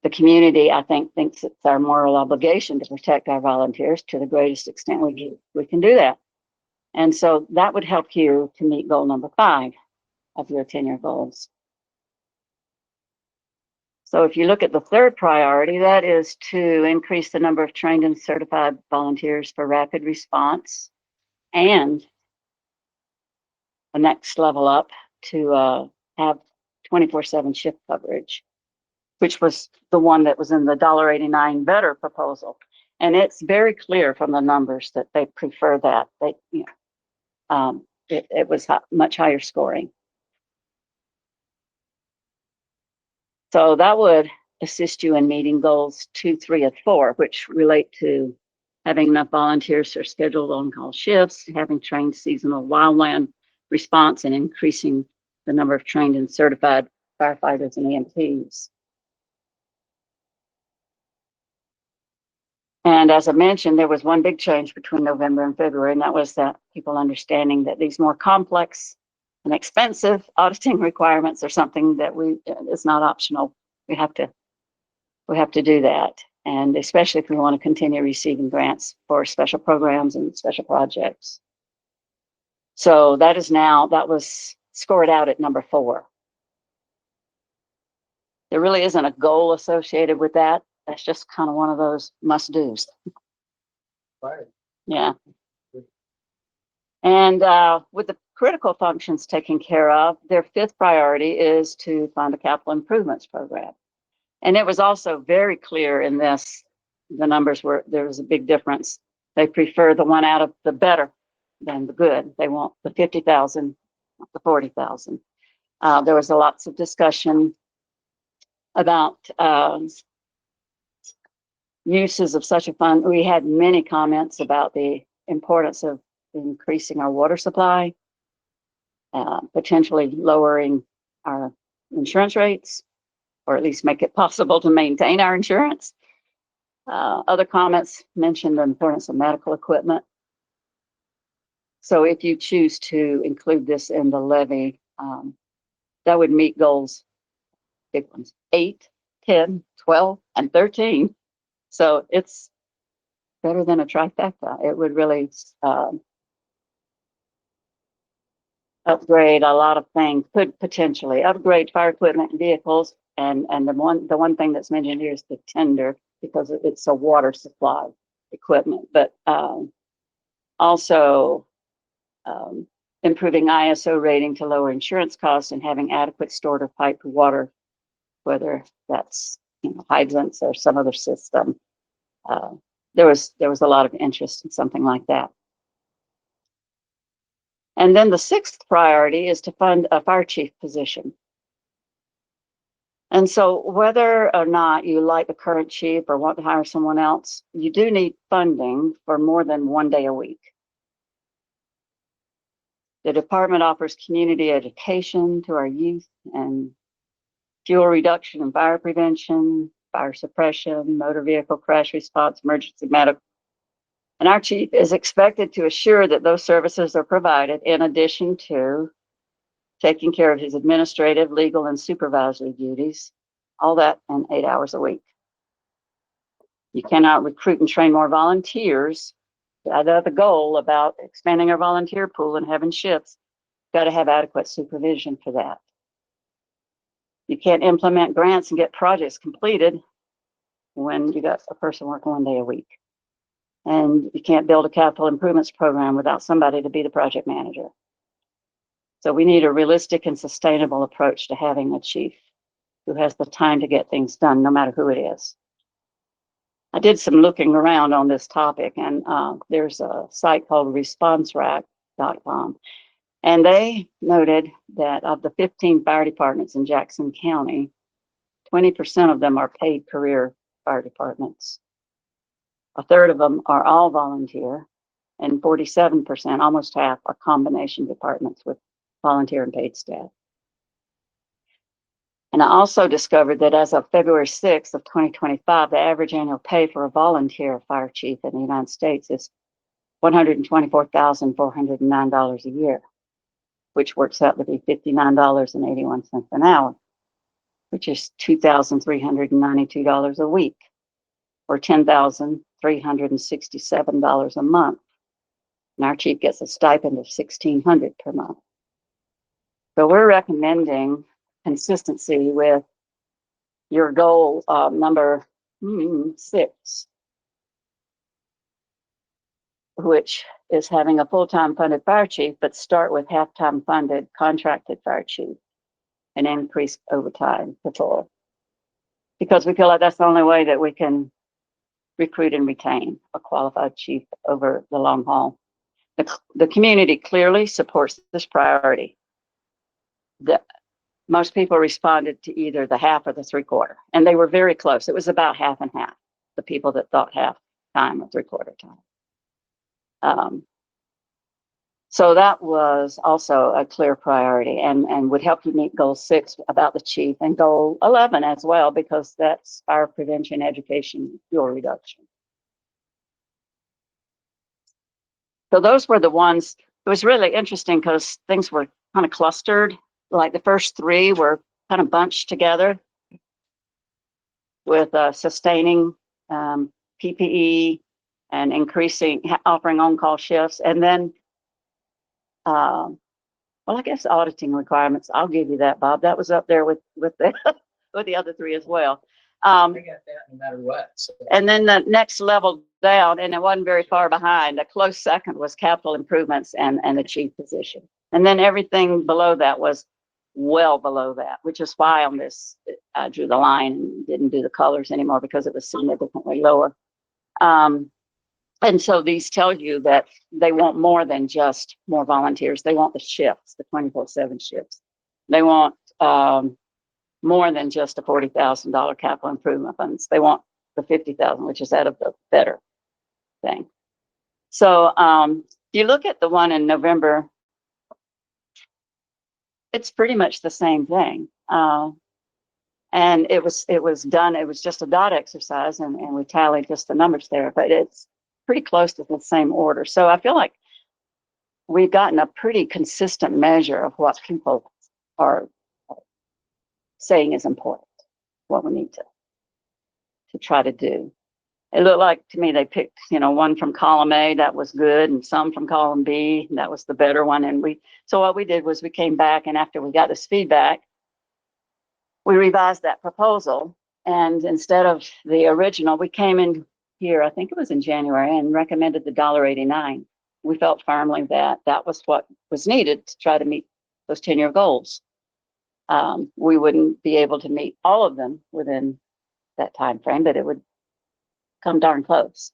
S10: the community, I think, thinks it's our moral obligation to protect our volunteers to the greatest extent we can do that. And so that would help you to meet goal number 5 of your 10-year goals. So if you look at the third priority, that is to increase the number of trained and certified volunteers for rapid response, and the next level up to have 24/7 shift coverage, which was the one that was in the $1.89 better proposal. And it's very clear from the numbers that they prefer that. It was much higher scoring. So that would assist you in meeting goals 2, 3, and 4, which relate to having enough volunteers for scheduled on-call shifts, having trained seasonal wildland response, and increasing the number of trained and certified firefighters and EMTs. And as I mentioned, there was one big change between November and February, and that was that people understanding that these more complex and expensive auditing requirements are something that it's not optional. We have to we have to do that. And especially if we want to continue receiving grants for special programs and special projects. So that was scored out at number 4. There really isn't a goal associated with that. That's just kind of one of those must-dos.
S5: Right.
S10: Yeah. And with the critical functions taken care of, their 5th priority is to fund a capital improvements program. And it was also very clear in this, the numbers there was a big difference. They prefer the one out of the better than the good. They want the 50,000, not the 40,000. There was lots of discussion about uses of such a fund. We had many comments about the importance of increasing our water supply, potentially lowering our insurance rates, or at least make it possible to maintain our insurance. Other comments mentioned the importance of medical equipment. So if you choose to include this in the levy, that would meet goals, big ones, 8, 10, 12, and 13. So it's better than a trifecta. It would really upgrade a lot of things, could potentially upgrade fire equipment and vehicles. And the one thing that's mentioned here is the tender, because it's a water supply equipment, but also improving ISO rating to lower insurance costs and having adequate stored or piped water, whether that's hydrants or some other system. There was a lot of interest in something like that. And then the 6th priority is to fund a fire chief position. And so whether or not you like the current chief or want to hire someone else, you do need funding for more than 1 day a week. The department offers community education to our youth and fuel reduction and fire prevention, fire suppression, motor vehicle crash response, emergency medical. And our chief is expected to assure that those services are provided in addition to taking care of his administrative, legal, and supervisory duties, all that in 8 hours a week. You cannot recruit and train more volunteers. The goal about expanding our volunteer pool and having shifts, got to have adequate supervision for that. You can't implement grants and get projects completed when you got a person working 1 day a week. And you can't build a capital improvements program without somebody to be the project manager. So we need a realistic and sustainable approach to having a chief who has the time to get things done, no matter who it is. I did some looking around on this topic, and there's a site called responserack.com. And they noted that of the 15 fire departments in Jackson County, 20% of them are paid career fire departments. A third of them are all volunteer, and 47%, almost half, are combination departments with volunteer and paid staff. And I also discovered that as of February 6th of 2025, the average annual pay for a volunteer fire chief in the United States is $124,409 a year, which works out to be $59.81 an hour, which is $2,392 a week, or $10,367 a month. And our chief gets a stipend of $1,600 per month. So we're recommending consistency with your goal number 6, which is having a full-time funded fire chief, but start with half-time funded contracted fire chief and increase overtime patrol. Because we feel like that's the only way that we can recruit and retain a qualified chief over the long haul. The community clearly supports this priority. Most people responded to either the half or the 3/4, and they were very close. It was about half and half, the people that thought half time or 3/4 time. So that was also a clear priority and would help you meet goal 6 about the chief, and goal 11 as well, because that's fire prevention, education, fuel reduction. So those were the ones. It was really interesting because things were kind of clustered. Like the first 3 were kind of bunched together. with sustaining PPE and increasing, offering on-call shifts. And then, well, I guess auditing requirements, I'll give you that, Bob. That was up there with the, with the other three as well.
S5: I got that no matter what. So
S10: And then the next level down, and it wasn't very far behind, a close second was capital improvements and the chief position. And then everything below that was well below that, which is why on this, I drew the line and didn't do the colors anymore because it was significantly lower. And so these tell you that they want more than just more volunteers. They want the shifts, the 24/7 shifts. They want more than just a $40,000 capital improvement funds. They want the 50,000, which is out of the better thing. So you look at the one in November, it's pretty much the same thing. And it was done, it was just a dot exercise and we tallied just the numbers there, but it's pretty close to the same order. So I feel like we've gotten a pretty consistent measure of what people are saying is important, what we need to try to do. It looked like to me they picked, one from column A that was good and some from column B that was the better one. And so what we did was we came back, and after we got this feedback, we revised that proposal. And instead of the original, we came in here, I think it was in January, and recommended the $1.89. We felt firmly that that was what was needed to try to meet those 10-year goals. We wouldn't be able to meet all of them within that time frame, but it would come darn close.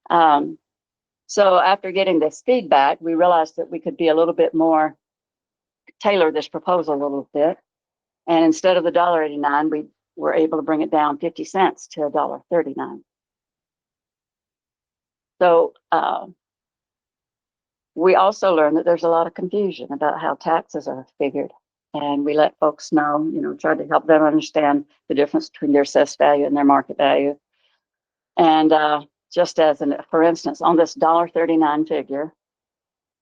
S10: So after getting this feedback, we realized that we could be a little bit more, tailor this proposal a little bit. And instead of the $1.89, we were able to bring it down 50 cents to $1.39. So we also learned that there's a lot of confusion about how taxes are figured. And we let folks know, try to help them understand the difference between their assessed value and their market value. And just as for instance, on this $1.39 figure,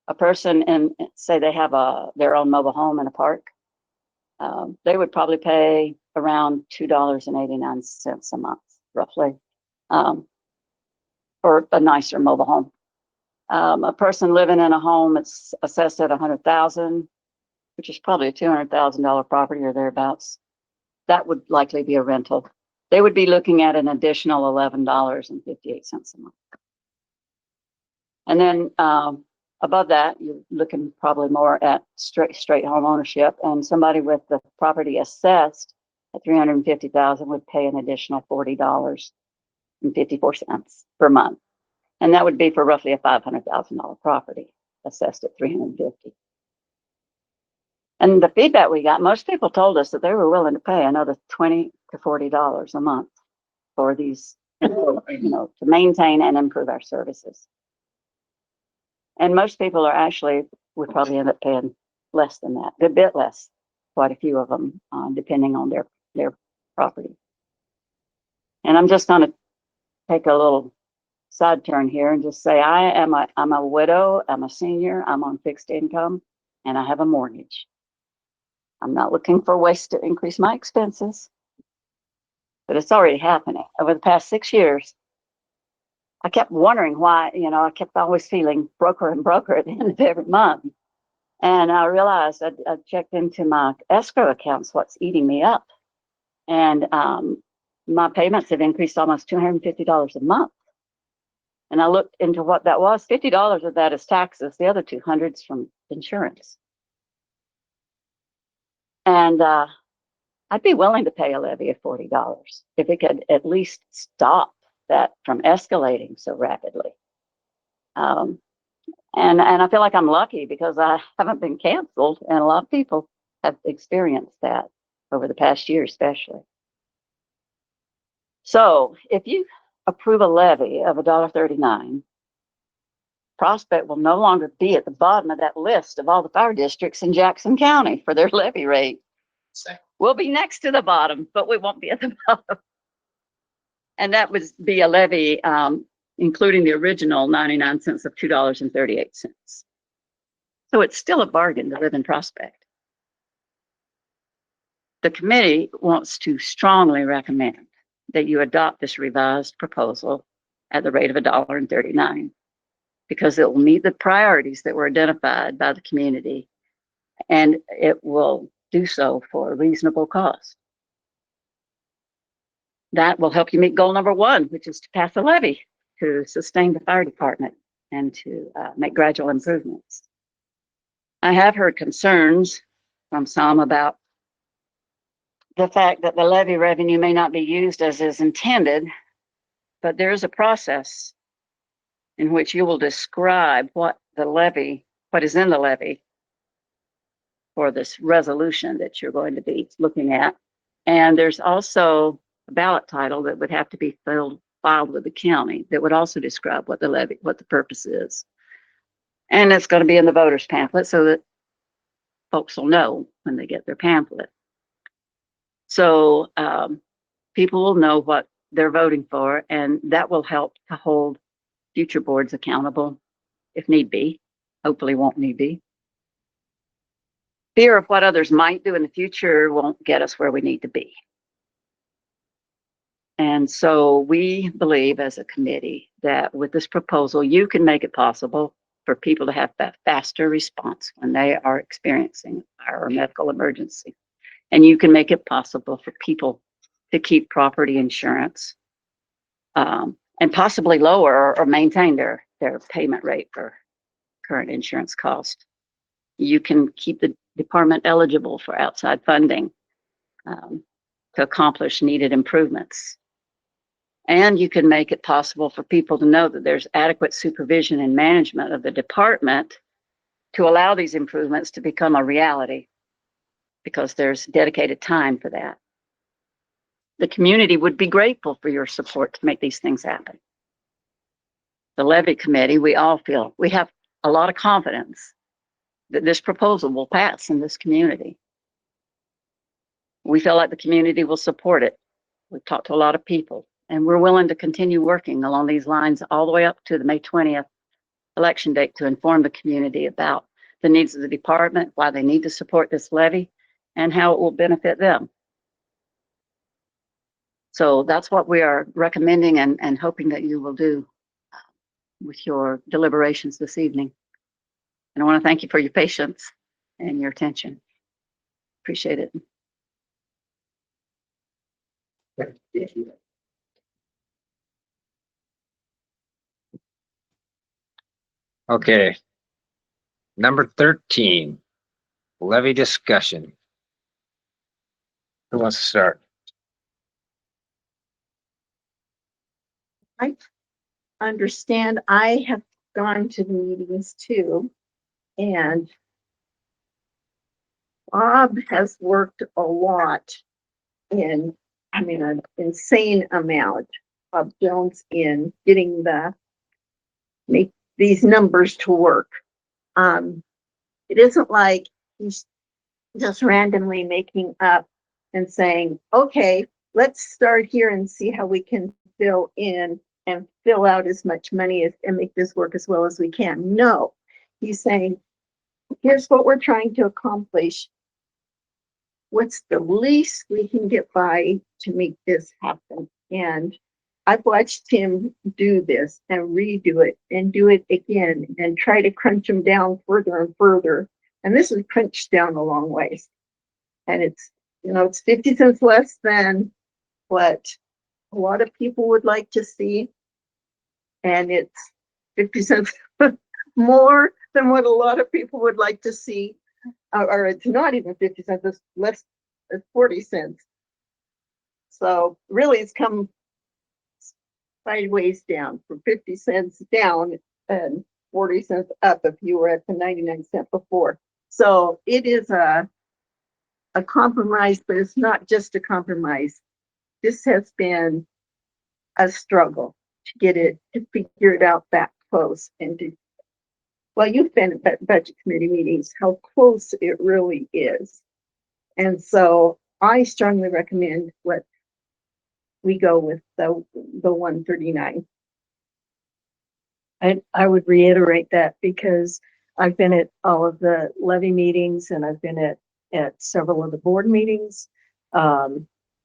S10: a person say they have their own mobile home in a park, they would probably pay around $2.89 a month, roughly, for a nicer mobile home. A person living in a home that's assessed at $100,000, which is probably a $200,000 property or thereabouts, that would likely be a rental. They would be looking at an additional $11.58 a month. And then above that, you're looking probably more at straight home ownership, and somebody with the property assessed at $350,000 would pay an additional $40.54 per month. And that would be for roughly a $500,000 property assessed at $350,000. And the feedback we got, most people told us that they were willing to pay another $20 to $40 a month for these, to maintain and improve our services. And most people would probably end up paying less than that, a bit less, quite a few of them, depending on their property. And I'm just going to take a little side turn here and just say I'm a widow, I'm a senior, I'm on fixed income, and I have a mortgage. I'm not looking for ways to increase my expenses, but it's already happening. Over the past 6 years, I kept wondering why, I kept always feeling broker and broker at the end of every month. And I realized I checked into my escrow accounts, what's eating me up. And my payments have increased almost $250 a month. And I looked into what that was. $50 of that is taxes. The other $200 is from insurance. And I'd be willing to pay a levy of $40 if it could at least stop that from escalating so rapidly. And I feel like I'm lucky because I haven't been canceled, and a lot of people have experienced that over the past year, especially. So if you approve a levy of $1.39, Prospect will no longer be at the bottom of that list of all the fire districts in Jackson County for their levy rate. We'll be next to the bottom, but we won't be at the bottom. And that would be a levy, including the original 99 cents of $2.38. So it's still a bargain to live in Prospect. The committee wants to strongly recommend that you adopt this revised proposal at the rate of $1.39, because it will meet the priorities that were identified by the community, and it will do so for a reasonable cost. That will help you meet goal number 1, which is to pass a levy to sustain the fire department and to make gradual improvements. I have heard concerns from some about the fact that the levy revenue may not be used as is intended, but there is a process in which you will describe what is in the levy for this resolution that you're going to be looking at. And there's also a ballot title that would have to be filed with the county that would also describe what the purpose is. And it's going to be in the voters pamphlet so that folks will know when they get their pamphlet. So people will know what they're voting for, and that will help to hold future boards accountable if need be. Hopefully won't need be. Fear of what others might do in the future won't get us where we need to be. And so we believe as a committee that with this proposal, you can make it possible for people to have that faster response when they are experiencing a fire or medical emergency. And you can make it possible for people to keep property insurance and possibly lower or maintain their payment rate for current insurance cost. You can keep the department eligible for outside funding to accomplish needed improvements. And you can make it possible for people to know that there's adequate supervision and management of the department to allow these improvements to become a reality, because there's dedicated time for that. The community would be grateful for your support to make these things happen. The levy committee, we all feel, we have a lot of confidence that this proposal will pass in this community. We feel like the community will support it. We've talked to a lot of people, and we're willing to continue working along these lines all the way up to the May 20th election date to inform the community about the needs of the department, why they need to support this levy, and how it will benefit them. So that's what we are recommending and hoping that you will do with your deliberations this evening. And I want to thank you for your patience and your attention. Appreciate it.
S7: Okay. Number 13, levy discussion. Who wants to start?
S2: I understand. I have gone to the meetings too, and Bob has worked a lot an insane amount of Jones in getting make these numbers to work. It isn't like he's just randomly making up and saying, okay, let's start here and see how we can fill in and fill out as much money and make this work as well as we can. No, he's saying, here's what we're trying to accomplish. What's the least we can get by to make this happen? And I've watched him do this and redo it and do it again and try to crunch them down further and further. And this is crunched down a long ways. And it's, it's 50 cents less than what a lot of people would like to see. And it's 50 cents more than what a lot of people would like to see. Or it's not even 50 cents, it's less, it's 40 cents. So really it's come sideways down from 50 cents down and 40 cents up if you were at the 99-cent before. So it is a compromise, but it's not just a compromise. This has been a struggle to get it, to figure it out that close and to, well, you've been at budget committee meetings, how close it really is. And so I strongly recommend what we go with the 139.
S9: I would reiterate that because I've been at all of the levy meetings and I've been at several of the board meetings.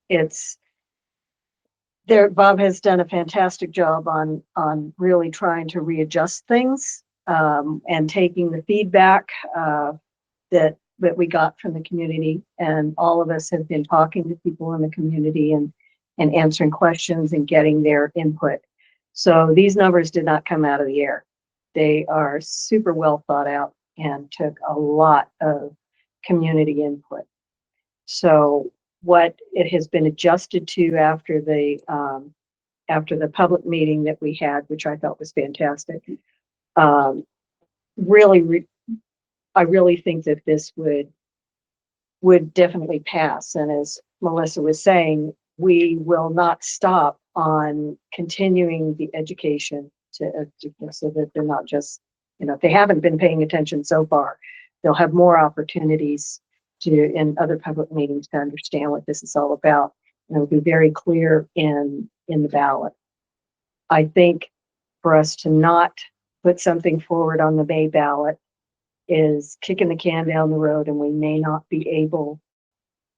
S9: It's Bob has done a fantastic job on really trying to readjust things, and taking the feedback, that we got from the community. And all of us have been talking to people in the community and answering questions and getting their input. So these numbers did not come out of the air. They are super well thought out and took a lot of community input. So what it has been adjusted to after the public meeting that we had, which I thought was fantastic, really, I really think that this would definitely pass. And as Melissa was saying, we will not stop on continuing the education so that they're not just, if they haven't been paying attention so far, they'll have more opportunities in other public meetings to understand what this is all about. And it'll be very clear in the ballot. I think for us to not put something forward on the May ballot is kicking the can down the road, and we may not be able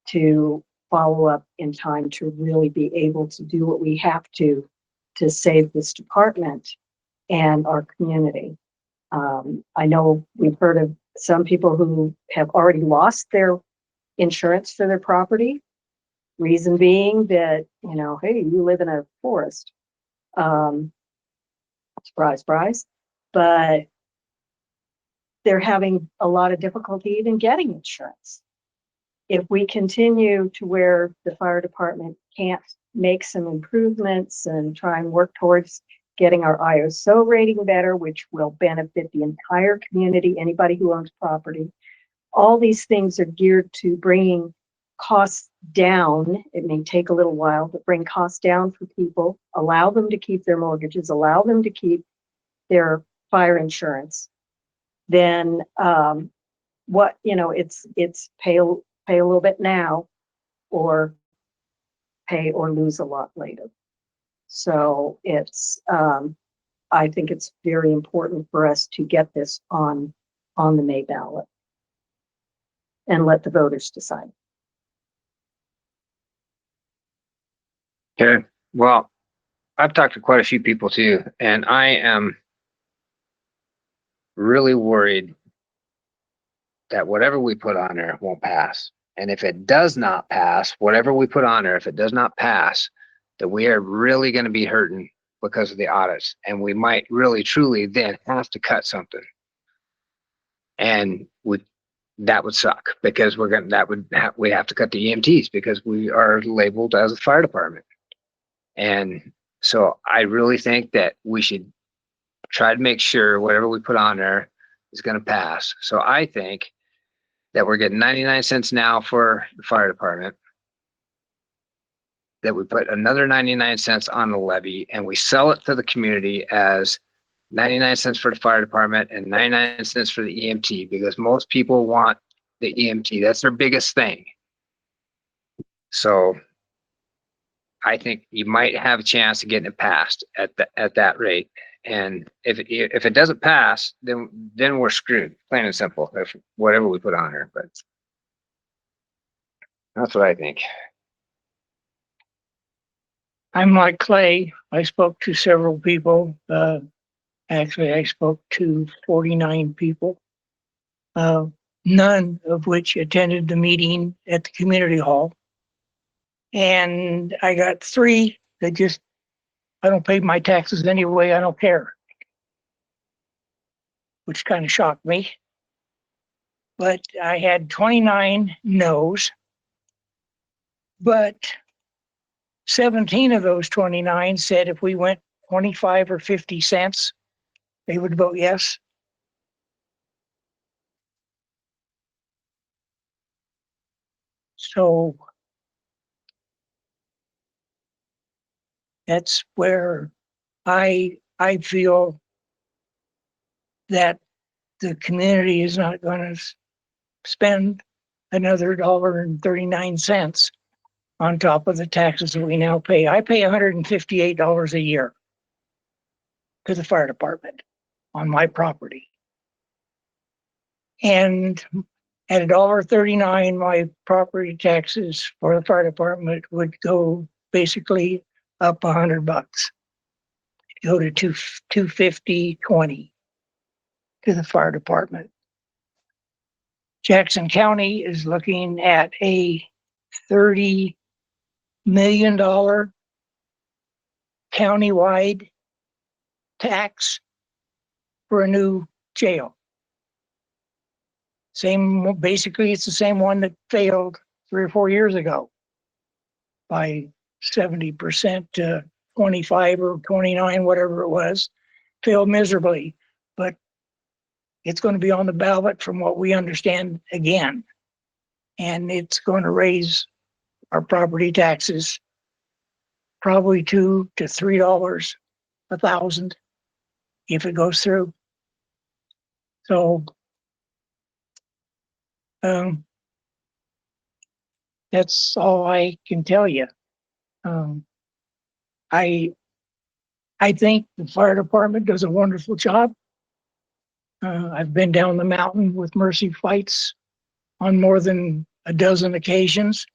S9: to follow up in time to really be able to do what we have to save this department and our community. I know we've heard of some people who have already lost their insurance for their property. Reason being that, hey, you live in a forest. Surprise, surprise. But they're having a lot of difficulty even getting insurance. If we continue to where the fire department can't make some improvements and try and work towards getting our ISO rating better, which will benefit the entire community, anybody who owns property, all these things are geared to bringing costs down. It may take a little while, but bring costs down for people, allow them to keep their mortgages, allow them to keep their fire insurance. Then it's pay a little bit now, or pay or lose a lot later. So I think it's very important for us to get this on the May ballot and let the voters decide.
S7: Okay, well, I've talked to quite a few people too, and I am really worried that whatever we put on there won't pass. And if it does not pass, whatever we put on there, if it does not pass, that we are really going to be hurting because of the audits. And we might really, truly then have to cut something. And that would suck, because we have to cut the EMTs because we are labeled as a fire department. And so I really think that we should try to make sure whatever we put on there is going to pass. So I think that we're getting 99 cents now for the fire department, that we put another 99 cents on the levy, and we sell it to the community as 99 cents for the fire department and 99 cents for the EMT, because most people want the EMT. That's their biggest thing. So I think you might have a chance of getting it passed at that rate. And if it doesn't pass, then we're screwed, plain and simple, if whatever we put on her. But that's what I think.
S6: I'm Mike Clay. I spoke to several people. Actually, I spoke to 49 people, none of which attended the meeting at the community hall. And I got 3 that I don't pay my taxes anyway, I don't care, which kind of shocked me. But I had 29 no's, but 17 of those 29 said if we went 25 or 50 cents, they would vote yes. So that's where I feel that the community is not going to spend another $1.39 on top of the taxes that we now pay. I pay $158 a year to the fire department on my property. And at $1.39, my property taxes for the fire department would go basically up $100. Go to 250.20 to the fire department. Jackson County is looking at a $30 million countywide tax for a new jail. Basically, it's the same one that failed 3 or 4 years ago by 70% to 25 or 29, whatever it was, failed miserably. But it's going to be on the ballot from what we understand again. And it's going to raise our property taxes probably $2 to $3 a thousand if it goes through. So that's all I can tell you. I think the fire department does a wonderful job. I've been down the mountain with Mercy Fights on more than a dozen occasions,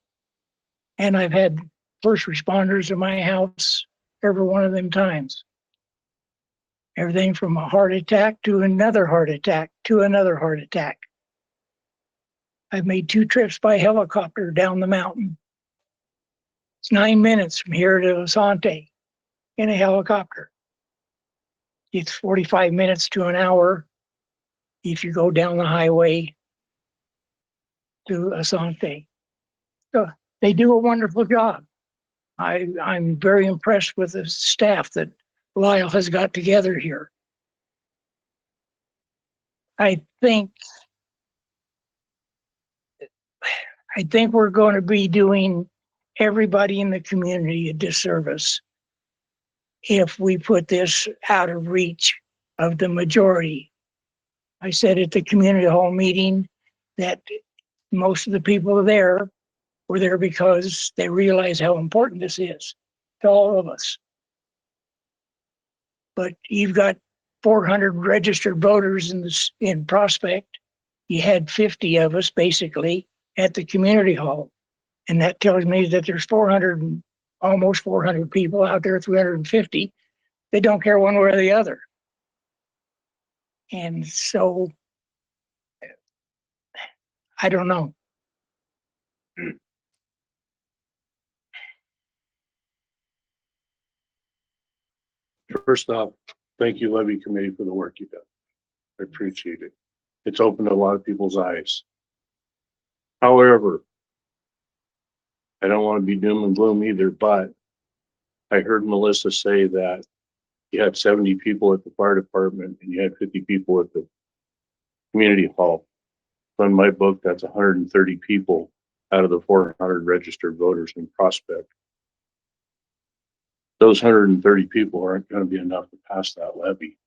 S6: and I've had first responders in my house every one of them times. Everything from a heart attack to another heart attack to another heart attack. I've made 2 trips by helicopter down the mountain. It's 9 minutes from here to Asante in a helicopter. It's 45 minutes to an hour if you go down the highway to Asante. So they do a wonderful job. I'm very impressed with the staff that Lyle has got together here. I think we're going to be doing everybody in the community a disservice if we put this out of reach of the majority. I said at the community hall meeting that most of the people there were there because they realize how important this is to all of us. But you've got 400 registered voters in Prospect. You had 50 of us basically at the community hall. And that tells me that there's almost 400 people out there, 350. They don't care one way or the other. And so, I don't know.
S4: First off, thank you, Levy Committee, for the work you've done. I appreciate it. It's opened a lot of people's eyes. However, I don't want to be doom and gloom either, but I heard Melissa say that you had 70 people at the fire department and you had 50 people at the community hall. So in my book, that's 130 people out of the 400 registered voters in Prospect. Those 130 people aren't going to be enough to pass that levy.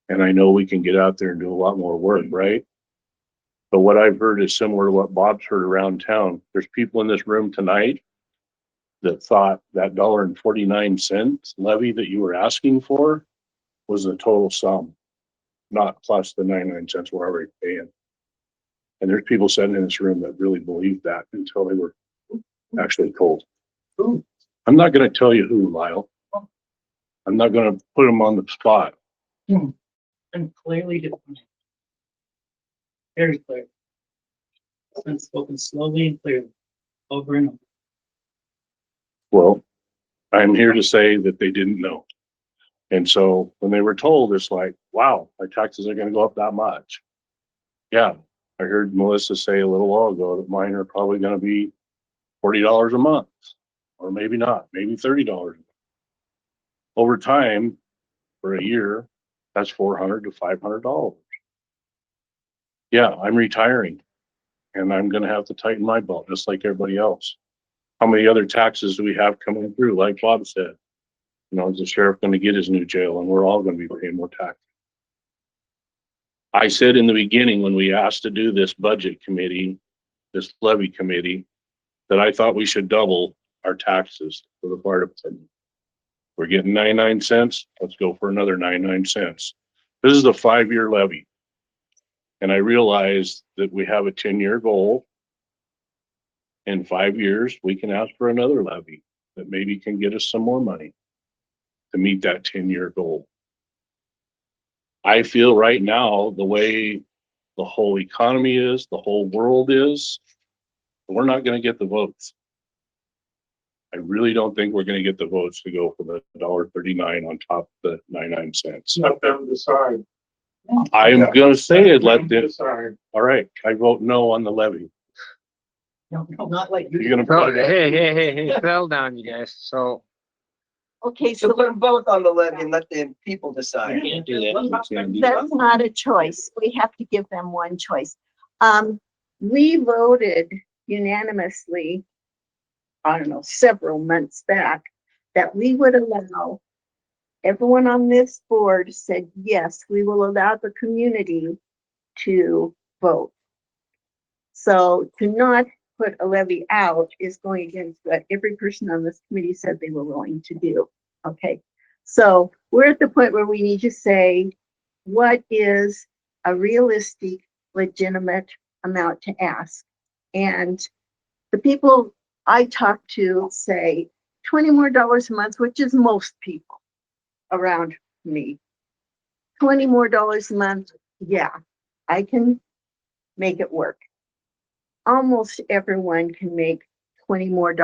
S4: And I know we can get out there and do a lot more work, right? But what I've heard is similar to what Bob's heard around town. There's people in this room tonight that thought that $1.49 levy that you were asking for was the total sum, not plus the 99 cents we're already paying. And there's people sitting in this room that really believed that until they were actually told. I'm not going to tell you who, Lyle. I'm not going to put them on the spot.
S8: And clearly defined. Very clear. It's been spoken slowly and clearly, over and over.
S4: Well, I'm here to say that they didn't know. And so when they were told, it's like, wow, my taxes are going to go up that much. Yeah, I heard Melissa say a little while ago that mine are probably going to be $40 a month, or maybe not, maybe $30. Over time, for a year, that's $400 to $500. Yeah, I'm retiring and I'm going to have to tighten my belt just like everybody else. How many other taxes do we have coming through? Like Bob said, you know, is the sheriff going to get his new jail and we're all going to be paying more tax? I said in the beginning when we asked to do this budget committee, this levy committee, that I thought we should double our taxes for the fire department. We're getting 99 cents. Let's go for another 99 cents. This is a 5-year levy. And I realized that we have a 10-year goal. In 5 years, we can ask for another levy. that maybe can get us some more money to meet that 10-year goal. I feel right now, the way the whole economy is, the whole world is, we're not going to get the votes. I really don't think we're going to get the votes to go for the $1.39 on top of the 99 cents.
S11: Let them decide.
S4: I'm going to say it, let them.
S11: Decide.
S4: All right, I vote no on the levy.
S3: No, not like
S4: You're going
S7: Oh,
S4: to.
S7: hey, settle down, you guys. So
S2: Okay,
S3: So
S2: so
S3: put them both on the levy and let the people decide.
S5: You can't do that.
S2: that's not a choice. We have to give them one choice. We voted unanimously, I don't know, several months back, that we would allow, everyone on this board said, yes, we will allow the community to vote. So to not put a levy out is going against what every person on this committee said they were willing to do. Okay, so we're at the point where we need to say, what is a realistic, legitimate amount to ask? And the people I talk to say $20 more a month, which is most people around me. $20 more a month, yeah, I can make it work. Almost everyone can make $20 more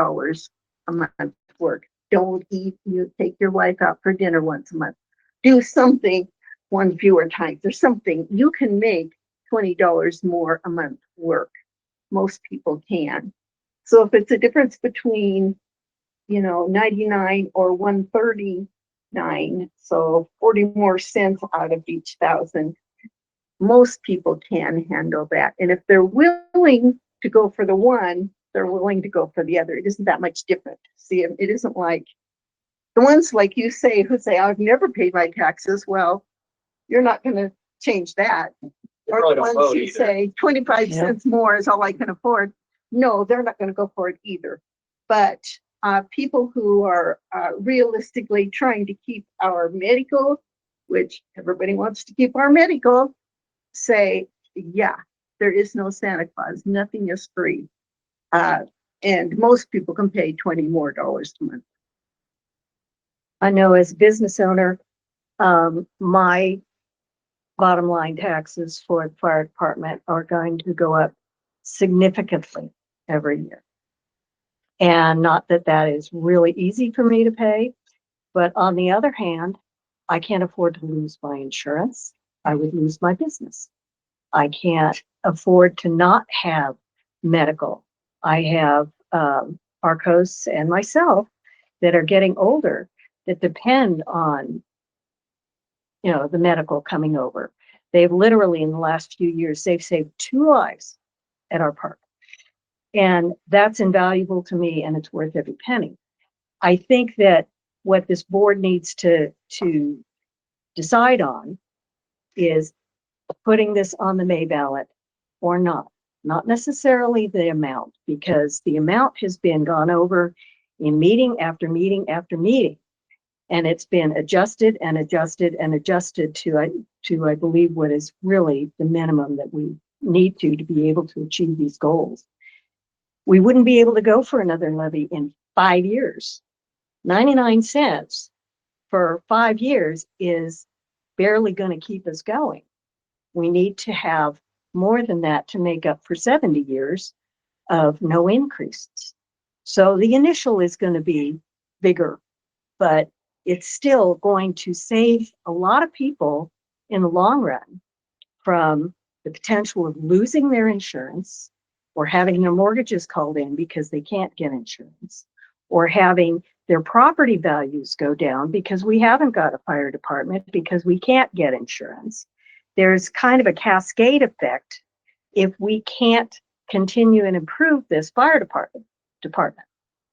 S2: a month work. Don't eat, you take your wife out for dinner once a month. Do something one fewer times or something. You can make $20 more a month work. Most people can. So if it's a difference between, 99 or 139, so 40 more cents out of each thousand, most people can handle that. And if they're willing to go for the one, they're willing to go for the other. It isn't that much different. See, it isn't like the ones like you say who say, I've never paid my taxes. Well, you're not going to change that. Or
S3: probably
S2: the
S3: don't
S2: ones
S3: vote
S2: who
S3: either.
S2: say 25 cents more is all I can afford. No, they're not going to go for it either. But people who are realistically trying to keep our medical, which everybody wants to keep our medical, say, yeah, there is no Santa Claus. Nothing is free. And most people can pay $20 more a month.
S9: I know as a business owner, my bottom line taxes for the fire department are going to go up significantly every year. And not that that is really easy for me to pay, but on the other hand, I can't afford to lose my insurance. I would lose my business. I can't afford to not have medical. I have Arcos and myself that are getting older that depend on, the medical coming over. They've literally in the last few years, they've saved 2 lives at our park. And that's invaluable to me and it's worth every penny. I think that what this board needs to decide on is putting this on the May ballot or not. Not necessarily the amount, because the amount has been gone over in meeting after meeting after meeting. And it's been adjusted and adjusted and adjusted to, I believe, what is really the minimum that we need to be able to achieve these goals. We wouldn't be able to go for another levy in 5 years. 99 cents for 5 years is barely going to keep us going. We need to have more than that to make up for 70 years of no increases. So the initial is going to be bigger, but it's still going to save a lot of people in the long run from the potential of losing their insurance or having their mortgages called in because they can't get insurance, or having their property values go down because we haven't got a fire department because we can't get insurance. There's kind of a cascade effect if we can't continue and improve this fire department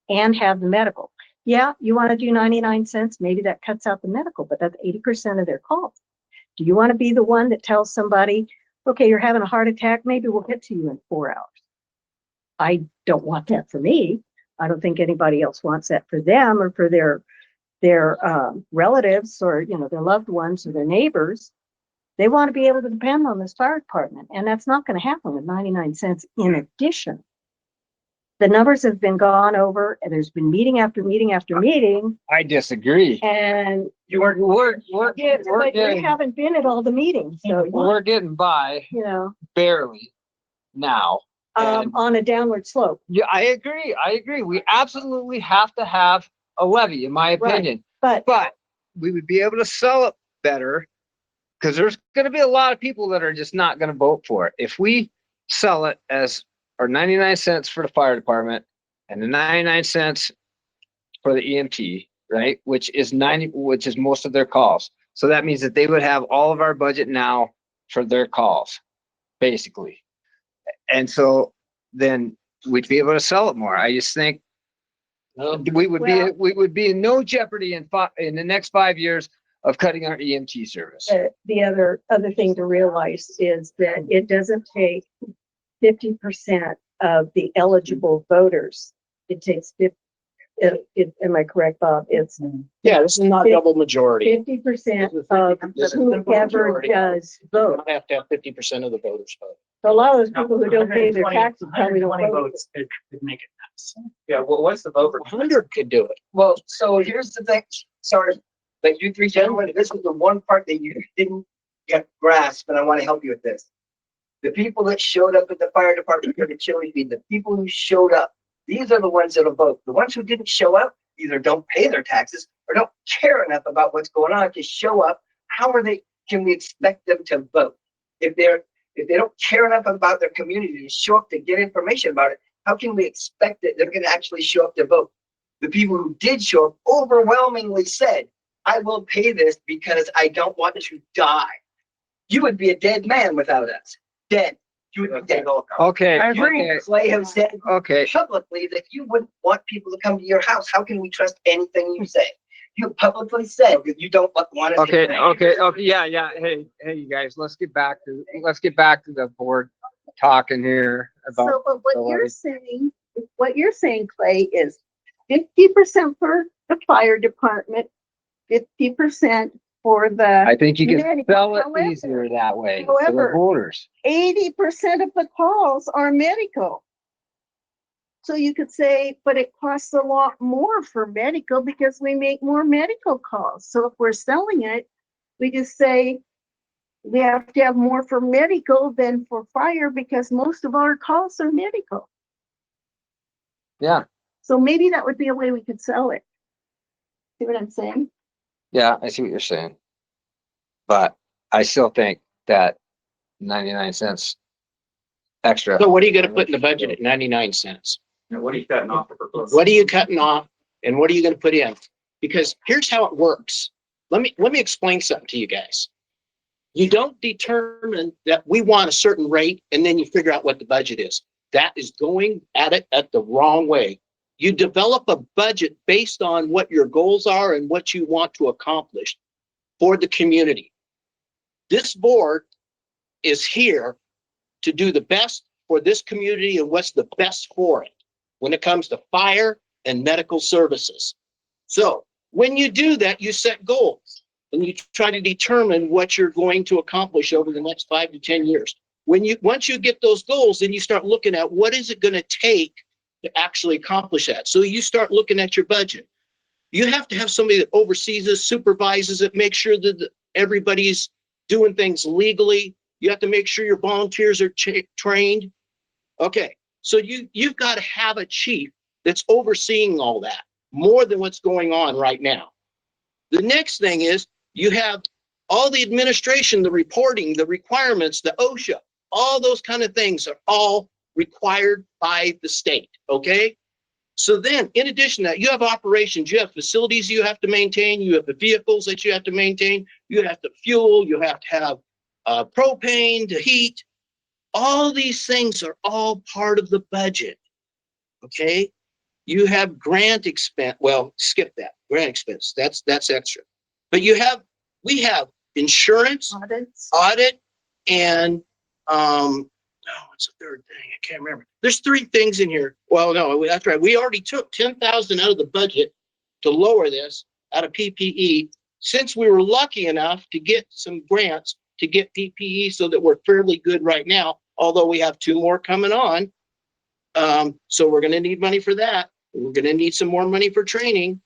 S9: and have the medical. Yeah, you want to do 99 cents, maybe that cuts out the medical, but that's 80% of their calls. Do you want to be the one that tells somebody, okay, you're having a heart attack, maybe we'll get to you in 4 hours? I don't want that for me. I don't think anybody else wants that for them or for their relatives or their loved ones or their neighbors. They want to be able to depend on this fire department, and that's not going to happen with 99 cents in addition. the numbers have been gone over and there's been meeting after meeting after meeting
S7: I disagree.
S9: and
S7: We're
S9: yeah, but we
S7: getting,
S9: haven't been at all the meetings, so,
S7: we're getting by
S9: you know,
S7: barely now. And
S9: on a downward slope.
S7: yeah, I agree. We absolutely have to have a levy, in my
S9: Right.
S7: opinion,
S9: But
S7: but we would be able to sell it better. Cause there's gonna be a lot of people that are just not gonna vote for it. If we sell it as our 99 cents for the fire department and the 99 cents for the EMT, right? Which is most of their calls. So that means that they would have all of our budget now for their calls, basically. And so then we'd be able to sell it more. I just think we would be in no jeopardy in the next 5 years of cutting our EMT service.
S9: the other thing to realize is that it doesn't take 50% of the eligible voters. It takes 50, am I correct, Bob? It's
S5: Yeah, this is not double majority.
S9: 50% of
S5: This is simple
S9: whoever
S5: majority.
S9: does
S5: You
S9: vote.
S5: don't have to have 50% of the voters vote.
S9: So a lot of those people who don't pay their
S8: 120
S9: taxes probably don't
S8: 120
S9: vote.
S8: votes could make it pass.
S3: Yeah, well, what's the vote?
S5: 100 could do it.
S3: Well, so here's the thing, sorry, but you three gentlemen, this is the one part that you didn't get grasp, and I want to help you with this. The people that showed up at the fire department for the chili feed, the people who showed up, these are the ones that'll vote. The ones who didn't show up either don't pay their taxes or don't care enough about what's going on to show up. How can we expect them to vote? If they don't care enough about their community to show up to get information about it, how can we expect that they're gonna actually show up to vote? The people who did show up overwhelmingly said, I will pay this because I don't want to die. You would be a dead man without us. Dead. You would be dead.
S7: Okay.
S6: I agree.
S7: Okay.
S3: Clay have said
S7: Okay.
S3: publicly that you wouldn't want people to come to your house. How can we trust anything you say? You publicly said that you don't want us.
S7: Okay. Yeah. Hey, you guys, let's get back to the board talking here about.
S2: So, but
S7: the levy.
S2: what you're saying, Clay, is 50% for the fire department, 50% for the
S7: I think you can
S2: medical.
S7: sell it
S2: However-
S7: easier that way to the
S2: however-
S7: voters.
S2: 80% of the calls are medical. So you could say, but it costs a lot more for medical because we make more medical calls. So if we're selling it, we just say we have to have more for medical than for fire because most of our calls are medical.
S7: Yeah.
S2: So maybe that would be a way we could sell it. See what I'm saying?
S7: Yeah, I see what you're saying. But I still think that 99 cents extra.
S5: So what are you gonna put in the budget at 99 cents?
S3: What are you cutting off for?
S5: What are you cutting off and what are you gonna put in? Because here's how it works. Let me explain something to you guys. You don't determine that we want a certain rate and then you figure out what the budget is. That is going at it at the wrong way. You develop a budget based on what your goals are and what you want to accomplish for the community. This board is here to do the best for this community and what's the best for it when it comes to fire and medical services. So when you do that, you set goals and you try to determine what you're going to accomplish over the next 5 to 10 years. Once you get those goals, then you start looking at what is it going to take to actually accomplish that. So you start looking at your budget. You have to have somebody that oversees this, supervises it, makes sure that everybody's doing things legally. You have to make sure your volunteers are trained. Okay, so you've got to have a chief that's overseeing all that more than what's going on right now. The next thing is you have all the administration, the reporting, the requirements, the OSHA, all those kind of things are all required by the state, okay? So then, in addition to that, you have operations, you have facilities you have to maintain, you have the vehicles that you have to maintain, you have to fuel, you have to have propane to heat. All these things are all part of the budget, okay? You have grant expense, well, skip that, grant expense, that's extra. But we have insurance, audit, and what's the third thing? I can't remember. There's 3 things in here. Well, no, that's right. We already took 10,000 out of the budget to lower this out of PPE since we were lucky enough to get some grants to get PPE so that we're fairly good right now, although we have 2 more coming on. So we're gonna need money for that. We're gonna need some more money for training.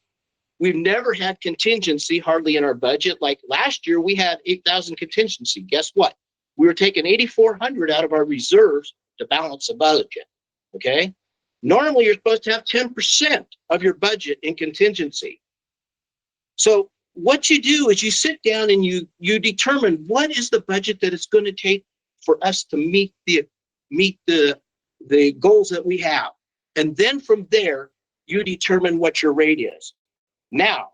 S5: We've never had contingency hardly in our budget. Like last year, we had 8,000 contingency. Guess what? We were taking 8,400 out of our reserves to balance the budget. Okay. Normally, you're supposed to have 10% of your budget in contingency. So what you do is you sit down and you determine what is the budget that it's going to take for us to meet the goals that we have. And then from there, you determine what your rate is. Now,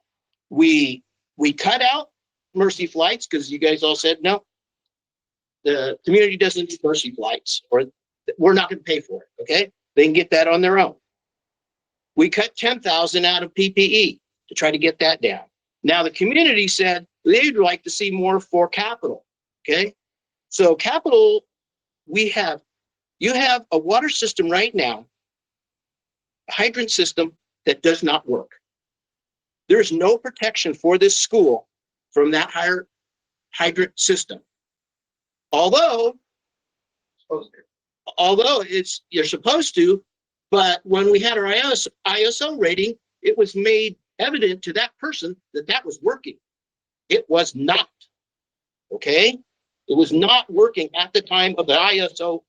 S5: we cut out mercy flights because you guys all said, no, the community doesn't do mercy flights, or we're not going to pay for it, okay? They can get that on their own. We cut 10,000 out of PPE to try to get that down. Now, the community said they'd like to see more for capital, okay? So capital, you have a water system right now, a hydrant system that does not work. There's no protection for this school from that higher hydrant system. Although you're supposed to, but when we had our ISO rating, it was made evident to that person that that was working. It was not, okay? It was not working at the time of the ISO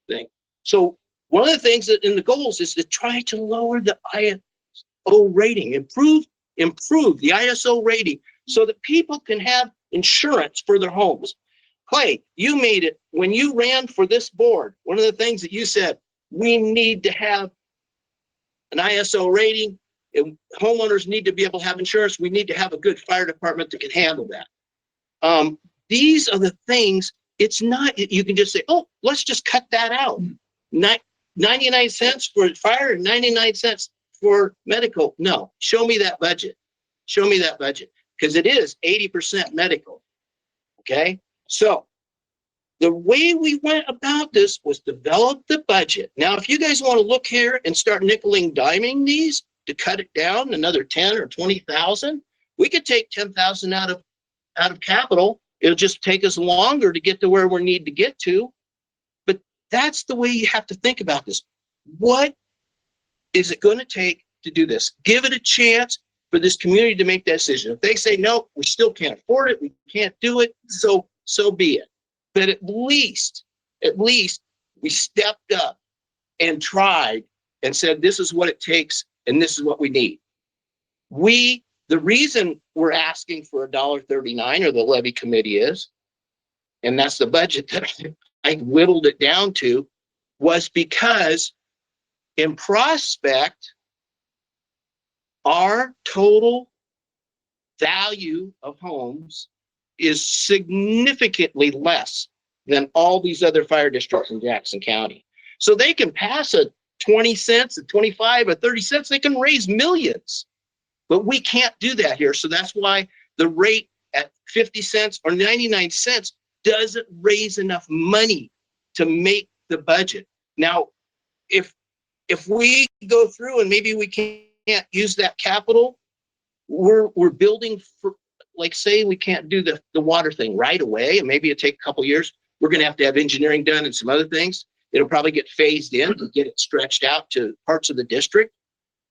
S5: thing. So one of the things that in the goals is to try to lower the ISO rating, improve the ISO rating so that people can have insurance for their homes. Clay, you made it when you ran for this board. One of the things that you said, we need to have an ISO rating, and homeowners need to be able to have insurance. We need to have a good fire department that can handle that. These are the things. It's not, you can just say, oh, let's just cut that out. 99 cents for fire and 99 cents for medical. No, show me that budget. Show me that budget, because it is 80% medical. Okay. So the way we went about this was develop the budget. Now, if you guys want to look here and start nickeling diming these to cut it down another 10 or 20,000, we could take 10,000 out of capital. It'll just take us longer to get to where we need to get to. But that's the way you have to think about this. What is it going to take to do this? Give it a chance for this community to make that decision. If they say, no, we still can't afford it, we can't do it, so be it. But at least we stepped up and tried and said, this is what it takes and this is what we need. The reason we're asking for $1.39 or the levy committee is, and that's the budget that I whittled it down to, was because in prospect, our total value of homes is significantly less than all these other fire districts in Jackson County. So they can pass a 20 cents, a 25, or 30 cents, they can raise millions. But we can't do that here. So that's why the rate at 50 cents or 99 cents doesn't raise enough money to make the budget. Now, if we go through and maybe we can't use that capital, we're building for, like, say we can't do the water thing right away, and maybe it'll take a couple years. We're going to have engineering done and some other things. It'll probably get phased in to get it stretched out to parts of the district.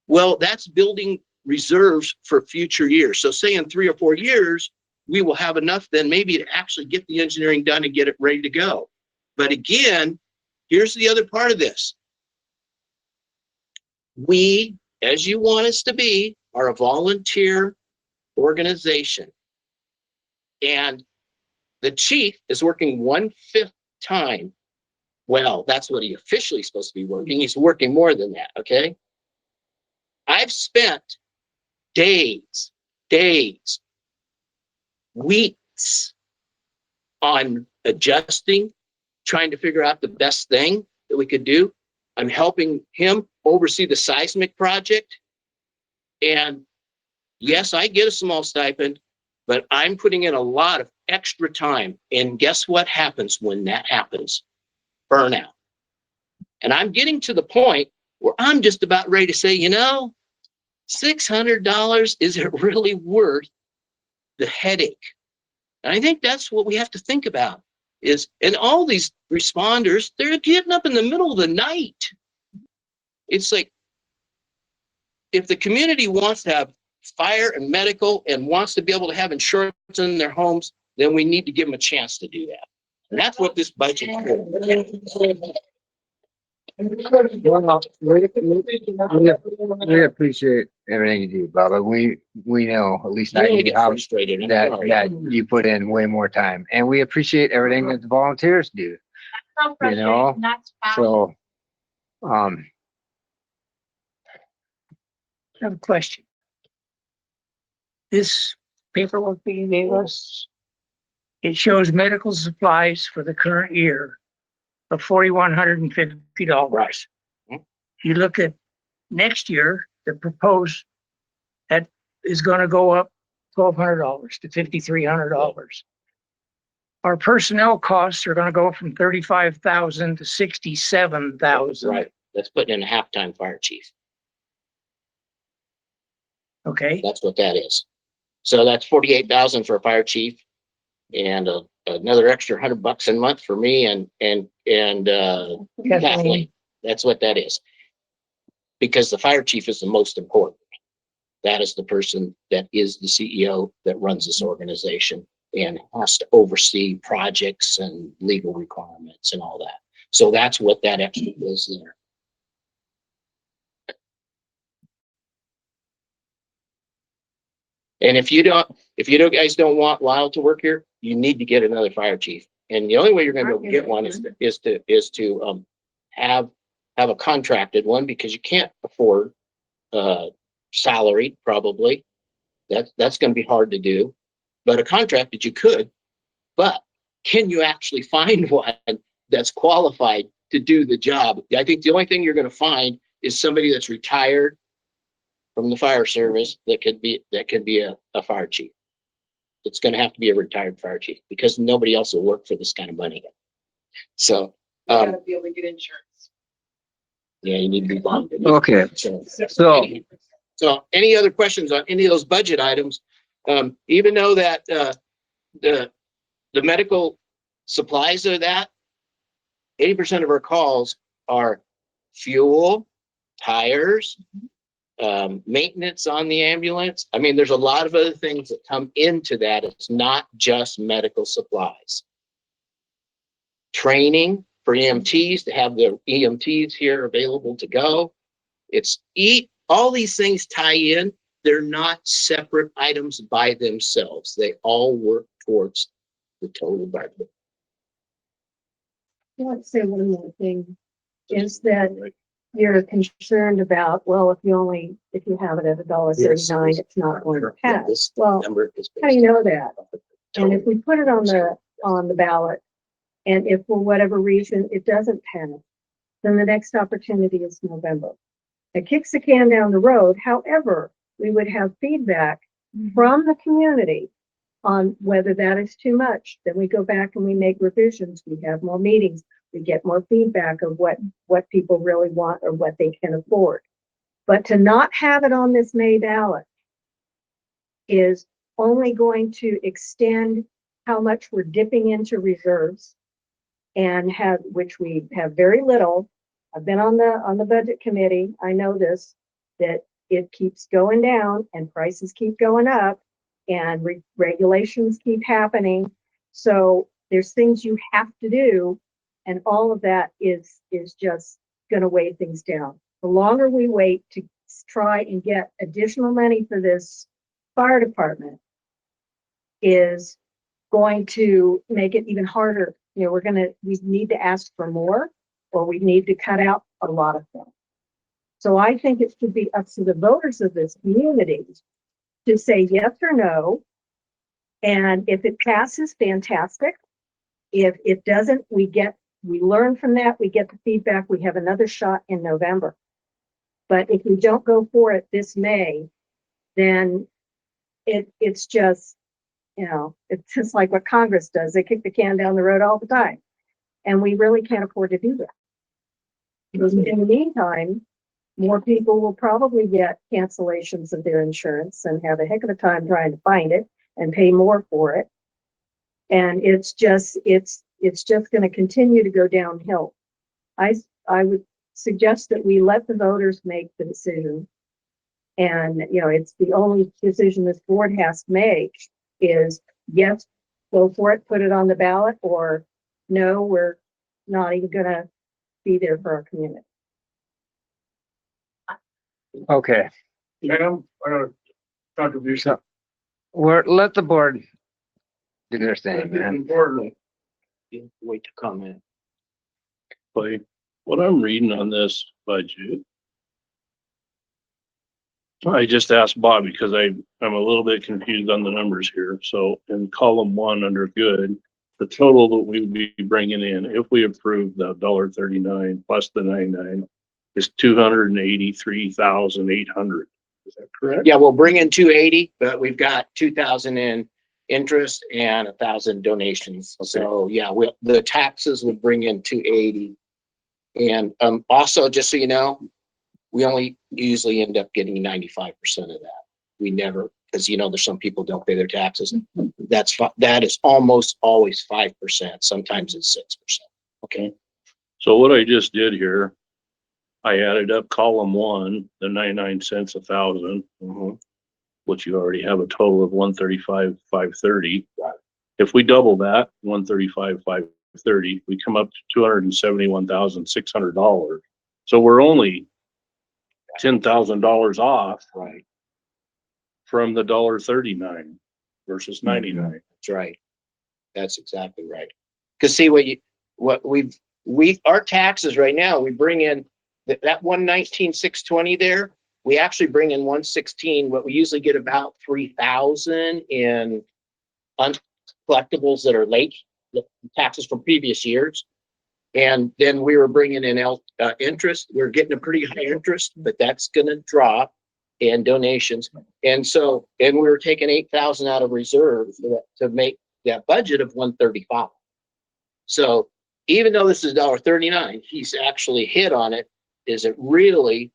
S5: Well, that's building reserves for future years. So say in 3 or 4 years, we will have enough then maybe to actually get the engineering done and get it ready to go. But again, here's the other part of this. We, as you want us to be, are a volunteer organization. And the chief is working 1/5 time. Well, that's what he officially is supposed to be working. He's working more than that, okay? I've spent days, weeks on adjusting, trying to figure out the best thing that we could do. I'm helping him oversee the seismic project. And yes, I get a small stipend, but I'm putting in a lot of extra time. And guess what happens when that happens? Burnout. And I'm getting to the point where I'm just about ready to say, you know, $600, is it really worth the headache? And I think that's what we have to think about is, and all these responders, they're getting up in the middle of the night
S1: It's like, if the community wants to have fire and medical and wants to be able to have insurance in their homes, then we need to give them a chance to do that. And that's what this budget is.
S7: Well, we appreciate everything you do, Bubba. We know, at least
S1: I
S7: I
S1: don't
S7: do,
S1: get
S7: how
S1: frustrated. I'm
S7: that,
S1: sorry.
S7: that you put in way more time. And we appreciate everything that the volunteers do, you know? So,
S6: I have a question. This paperwork that you gave us, it shows medical supplies for the current year of $4,150.
S1: Right.
S6: You look at next year, the proposed, that is gonna go up $1,200 to $5,300. Our personnel costs are gonna go from 35,000 to 67,000.
S1: Right. That's putting in a halftime fire chief.
S6: Okay,
S1: That's what that is. So that's 48,000 for a fire chief, and another extra $100 a month for me and Kathleen. That's what that is. Because the fire chief is the most important. That is the person that is the CEO that runs this organization and has to oversee projects and legal requirements and all that. So that's what that extra is there. And if you guys don't want Lyle to work here, you need to get another fire chief. And the only way you're gonna be able to get one is to have a contracted one, because you can't afford salary probably. That's gonna be hard to do. But a contracted you could, but can you actually find one that's qualified to do the job? I think the only thing you're gonna find is somebody that's retired from the fire service that could be a fire chief. It's going to have to be a retired fire chief, because nobody else will work for this kind of money. So,
S9: Gotta be able to get insurance.
S1: yeah, you need to be bonded.
S7: okay, so
S1: So any other questions on any of those budget items? Even though that the medical supplies are that 80% of our calls are fuel, tires, maintenance on the ambulance. I mean, there's a lot of other things that come into that. It's not just medical supplies. Training for EMTs, to have the EMTs here available to go. All these things tie in. They're not separate items by themselves. They all work towards the total budget.
S9: I want to say one more thing, is that you're concerned about, well, if you have it at $1.39,
S1: Yes.
S9: it's not going to
S1: Yeah,
S9: pass.
S1: this
S9: Well,
S1: number is
S9: how do you
S1: based
S9: know that?
S1: on the
S9: And if
S1: total.
S9: we put it on the ballot, and if for whatever reason it doesn't pass, then the next opportunity is November. It kicks the can down the road. However, we would have feedback from the community on whether that is too much. Then we go back and we make revisions. We have more meetings. We get more feedback of what people really want or what they can afford. But to not have it on this May ballot is only going to extend how much we're dipping into reserves, and which we have very little. I've been on the budget committee. I know this, that it keeps going down and prices keep going up and regulations keep happening. So there's things you have to do, and all of that is just going to weigh things down. The longer we wait to try and get additional money for this fire department is going to make it even harder. You know, we need to ask for more, or we need to cut out a lot of things. So I think it should be up to the voters of this community to say yes or no. And if it passes, fantastic. If it doesn't, we learn from that, we get the feedback, we have another shot in November. But if we don't go for it this May, then it's just, it's just like what Congress does. They kick the can down the road all the time. And we really can't afford to do that. Because in the meantime, more people will probably get cancellations of their insurance and have a heck of a time trying to find it and pay more for it. And it's just going to continue to go downhill. I would suggest that we let the voters make the decision. And, you know, it's the only decision this board has to make is yes, go for it, put it on the ballot, or no, we're not even gonna be there for our community.
S7: Okay,
S4: Ma'am, contribution.
S7: so let the board do their thing, man.
S1: Importantly, you wait to comment.
S4: Like, what I'm reading on this budget. I just asked Bob because I'm a little bit confused on the numbers here. So in column 1 under good, the total that we would be bringing in, if we approve the $1.39 plus the 99 is 283,800. Is that correct?
S1: Yeah, we'll bring in 280, but we've got 2,000 in interest and 1,000 donations. So yeah, the taxes would bring in 280. And also, just so you know, we only usually end up getting 95% of that. We never, because you know, there's some people don't pay their taxes. That is almost always 5%. Sometimes it's 6%. Okay.
S4: So what I just did here, I added up column 1, the 99 cents 1,000, which you already have a total of 135,530. If we double that, 135,530, we come up to $271,600. So we're only $10,000 off
S1: Right.
S4: from the $1.39 versus 99.
S1: That's right. That's exactly right. Because see our taxes right now, we bring in that 119,620 there. We actually bring in 116. What we usually get about 3,000 in uncollectibles that are late, the taxes from previous years. And then we were bringing in interest. We're getting a pretty high interest, but that's going to drop in donations. And we were taking 8,000 out of reserve to make that budget of 135. So even though this is $1.39, he's actually hit on it. Is it really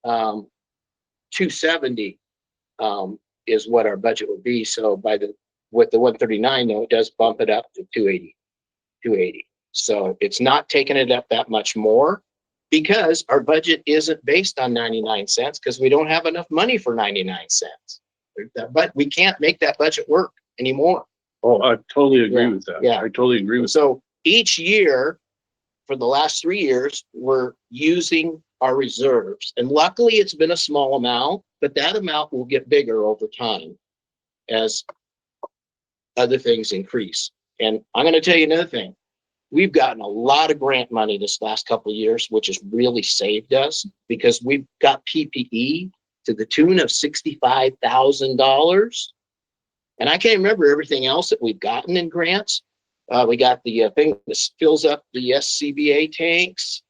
S1: 270 is what our budget would be. So with the 139 though, it does bump it up to 280. So it's not taking it up that much more because our budget isn't based on 99 cents because we don't have enough money for 99 cents. But we can't make that budget work anymore.
S4: Oh, I totally agree with that.
S1: Yeah.
S4: I totally agree with
S1: So each year for the last 3 years, we're using our reserves. And luckily it's been a small amount, but that amount will get bigger over time as other things increase. And I'm going to tell you another thing. We've gotten a lot of grant money this last couple of years, which has really saved us because we've got PPE to the tune of $65,000. And I can't remember everything else that we've gotten in grants. We got the thing that fills up the SCBA tanks.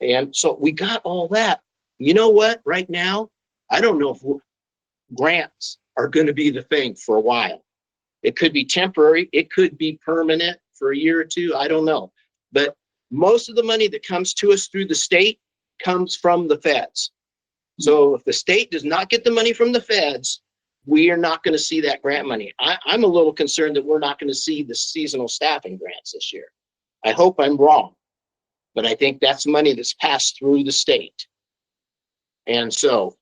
S1: And so we got all that. You know what? Right now, I don't know if grants are going to be the thing for a while. It could be temporary. It could be permanent for a year or two. I don't know. But most of the money that comes to us through the state comes from the feds. So if the state does not get the money from the feds, we are not going to see that grant money. I'm a little concerned that we're not going to see the seasonal staffing grants this year. I hope I'm wrong, but I think that's money that's passed through the state. And so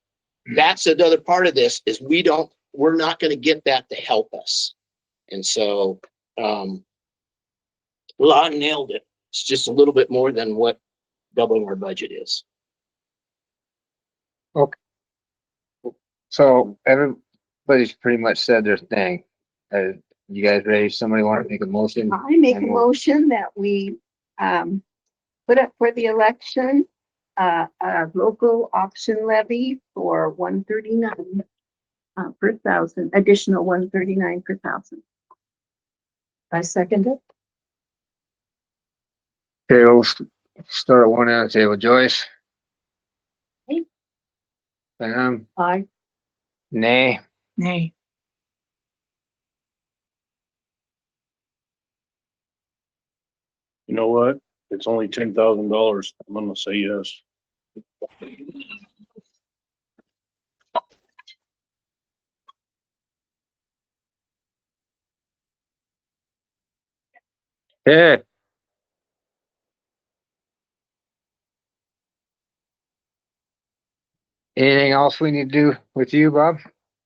S1: that's another part of this is we're not going to get that to help us. And so, well, I nailed it. It's just a little bit more than what doubling our budget is.
S7: So everybody's pretty much said their thing. You guys ready? Somebody want to make a motion?
S2: I make a motion that we put up for the election a local option levy for 139 per thousand, additional 139 per thousand.
S9: I second it.
S7: Okay, we'll start at one end of the table. Joyce?
S2: Aye.
S7: Pam?
S9: Aye.
S7: Nay?
S6: Nay.
S4: You know what? It's only $10,000. I'm gonna say yes.
S7: Okay. Anything else we need to do with you, Bob?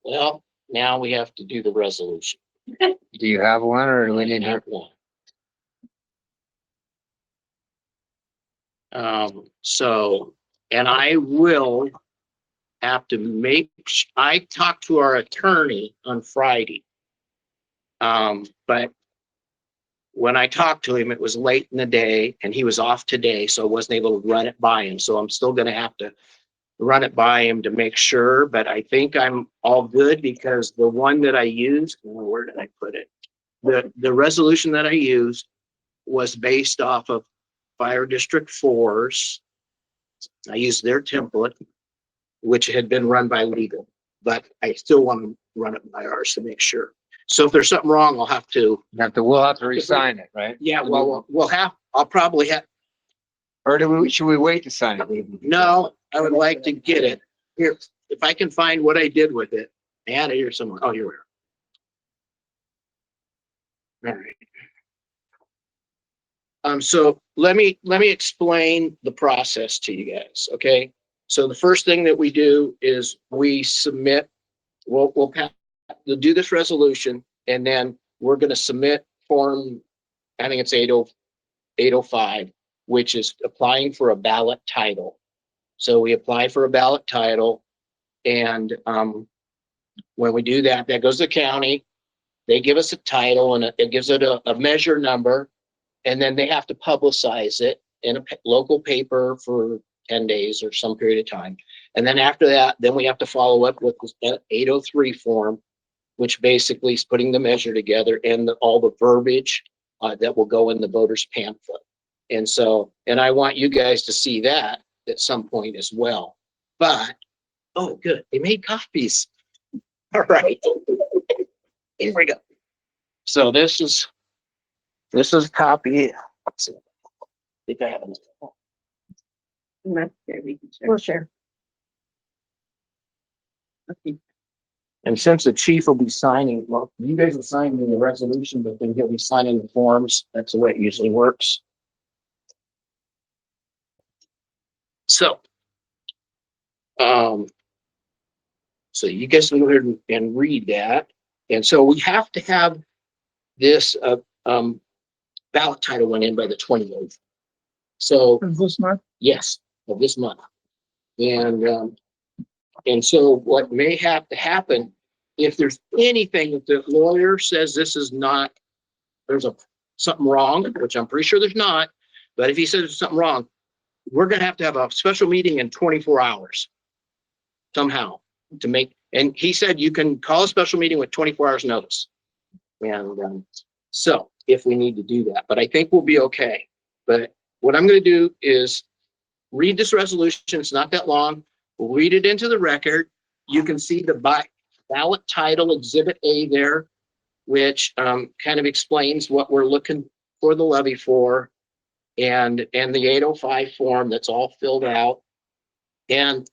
S1: Well, now we have to do the resolution.
S7: Do you have one or do we need to?
S1: Have one. So, and I will have to I talked to our attorney on Friday. But when I talked to him, it was late in the day and he was off today, so I wasn't able to run it by him. So I'm still gonna have to run it by him to make sure, but I think I'm all good because the one that I used, where did I put it? The resolution that I used was based off of Fire District 4's. I used their template, which had been run by legal, but I still want to run it by ours to make sure. So if there's something wrong, I'll have to,
S7: We'll have to re-sign it, right?
S1: yeah, well, I'll probably have,
S7: Or should we wait to sign it?
S1: no, I would like to get it. Here, if I can find what I did with it. I had it here somewhere. Oh, here we are. All right. So let me explain the process to you guys, okay? So the first thing that we do is we submit, we'll do this resolution, and then we're gonna submit form, I think it's 805, which is applying for a ballot title. So we apply for a ballot title, and when we do that, that goes to the county. They give us a title and it gives it a measure number, and then they have to publicize it in a local paper for 10 days or some period of time. And then after that, then we have to follow up with this 803 form, which basically is putting the measure together and all the verbiage that will go in the voter's pamphlet. And so, and I want you guys to see that at some point as well. But, oh, good, they made copies. All right. Here we go. So this is a copy. Let's see. I think I have it.
S9: We'll share.
S1: And since the chief will be signing, well, you guys are signing the resolution, but then he'll be signing the forms. That's the way it usually works. So, so you guys can go ahead and read that. And so we have to have this, ballot title went in by the 28th. So,
S6: This month?
S1: yes, of this month. And so what may have to happen, if there's anything that the lawyer says this is not, there's something wrong, which I'm pretty sure there's not, but if he says there's something wrong, we're gonna have a special meeting in 24 hours somehow to make, and he said you can call a special meeting with 24 hours notice. And so if we need to do that, but I think we'll be okay. But what I'm gonna do is read this resolution. It's not that long. We'll read it into the record. You can see the ballot title Exhibit A there, which kind of explains what we're looking for the levy for, and the 805 form that's all filled out. And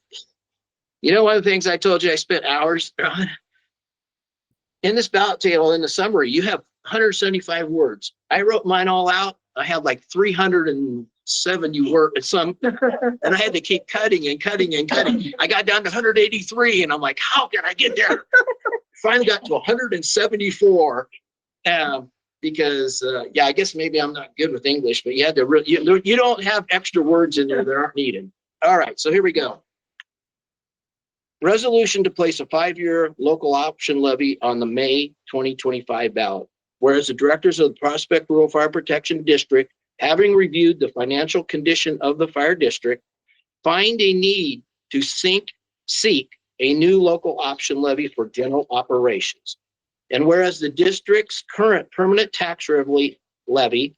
S1: you know, one of the things I told you I spent hours on, in this ballot table, in the summary, you have 175 words. I wrote mine all out. I had like 370 words, and I had to keep cutting and cutting and cutting. I got down to 183, and I'm like, how can I get there? Finally got to 174, because yeah, I guess maybe I'm not good with English, but you had to you don't have extra words in there that aren't needed. All right, so here we go. Resolution to place a 5-year local option levy on the May 2025 ballot. Whereas the directors of the Prospect Rural Fire Protection District, having reviewed the financial condition of the fire district, find a need to seek a new local option levy for general operations. And whereas the district's current permanent tax levy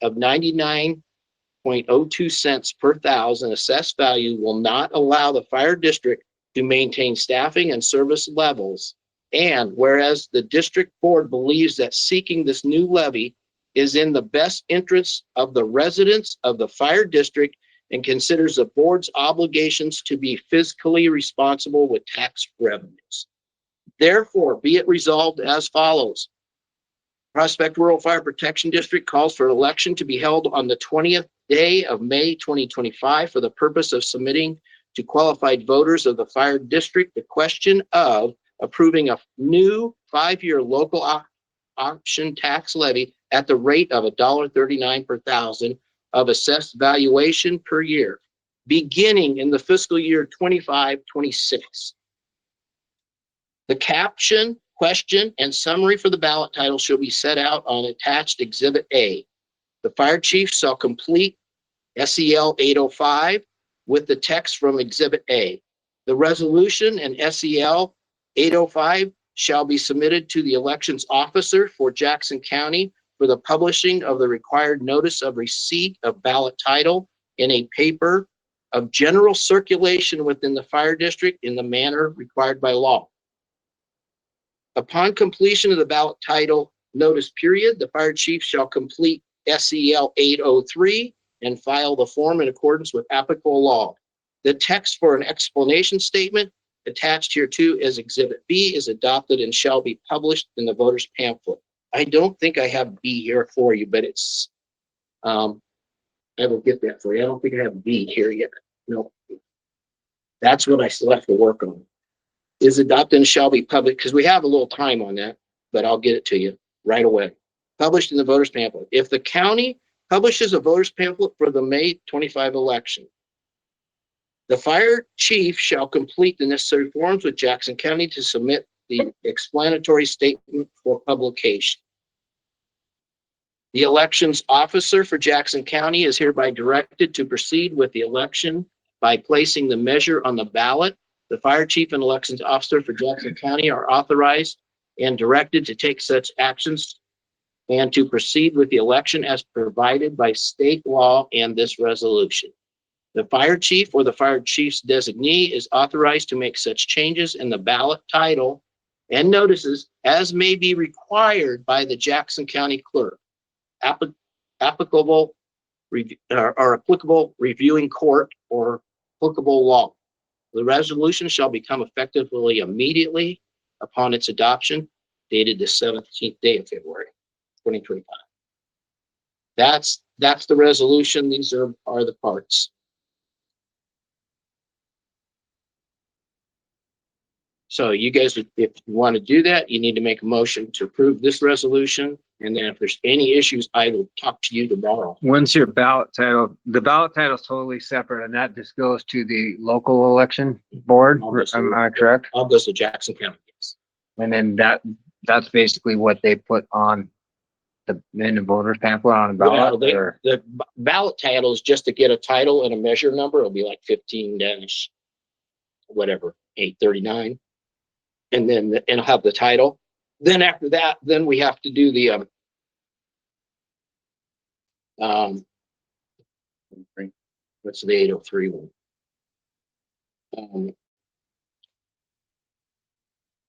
S1: of 99.02 cents per thousand assessed value will not allow the fire district to maintain staffing and service levels. And whereas the district board believes that seeking this new levy is in the best interest of the residents of the fire district and considers the board's obligations to be fiscally responsible with tax revenues. Therefore, be it resolved as follows. Prospect Rural Fire Protection District calls for election to be held on the 20th day of May 2025 for the purpose of submitting to qualified voters of the fire district the question of approving a new 5-year local option tax levy at the rate of $1.39 per thousand of assessed valuation per year, beginning in the fiscal year 25-26. The caption, question, and summary for the ballot title shall be set out on attached Exhibit A. The fire chief shall complete SEL 805 with the text from Exhibit A. The resolution and SEL 805 shall be submitted to the elections officer for Jackson County for the publishing of the required notice of receipt of ballot title in a paper of general circulation within the fire district in the manner required by law. Upon completion of the ballot title notice period, the fire chief shall complete SEL 803 and file the form in accordance with applicable law. The text for an explanation statement attached here too as Exhibit B is adopted and shall be published in the voter's pamphlet. I don't think I have B here for you, but it's, I will get that for you. I don't think I have B here yet. No. That's what I still have to work on. Is adopted and shall be public, because we have a little time on that, but I'll get it to you right away. Published in the voter's pamphlet. If the county publishes a voter's pamphlet for the May 25 election, the fire chief shall complete the necessary forms with Jackson County to submit the explanatory statement for publication. The elections officer for Jackson County is hereby directed to proceed with the election by placing the measure on the ballot. The fire chief and elections officer for Jackson County are authorized and directed to take such actions and to proceed with the election as provided by state law and this resolution. The fire chief or the fire chief's designee is authorized to make such changes in the ballot title and notices as may be required by the Jackson County clerk, applicable reviewing court or applicable law. The resolution shall become effectively immediately upon its adoption, dated the 17th day of February, 2025. That's the resolution. These are the parts. So you guys, if you want to do that, you need to make a motion to approve this resolution. And then if there's any issues, I will talk to you tomorrow.
S7: When's your ballot title? The ballot title is totally separate and that just goes to the local election board. Am I correct?
S1: All goes to Jackson County. Yes.
S7: And then that's basically what they put on in the voter's pamphlet on the ballot.
S1: The ballot title is just to get a title and a measure number. It'll be like 15-839. And then it'll have the title. Then after that, then we have to do the what's the 803 one?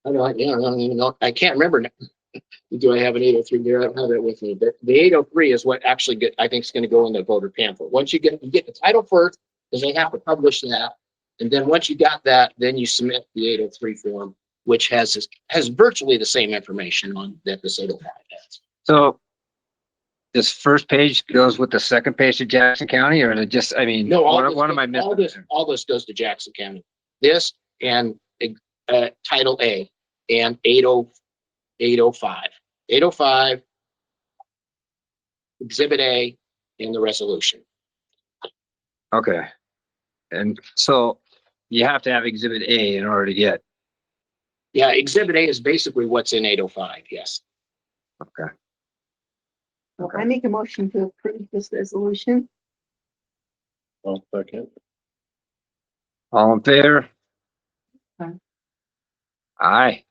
S1: I don't even know. I can't remember now. Do I have an 803 there? I don't have it with me. But the 803 is what actually I think is going to go in the voter pamphlet. Once you get the title first, because they have to publish that. And then once you got that, then you submit the 803 form, which has virtually the same information on that the 805 has.
S7: So this first page goes with the second page to Jackson County, or is it just, I mean,
S1: No,
S7: what am I missing?
S1: all this goes to Jackson County. This and Title A and 805. 805, Exhibit A, and the resolution.
S7: Okay. And so you have to have Exhibit A in order to get.
S1: Yeah, Exhibit A is basically what's in 805, yes.
S7: Okay.
S2: I make a motion to approve this resolution.
S4: I'll second.
S7: All in favor?
S2: Aye.
S7: Aye.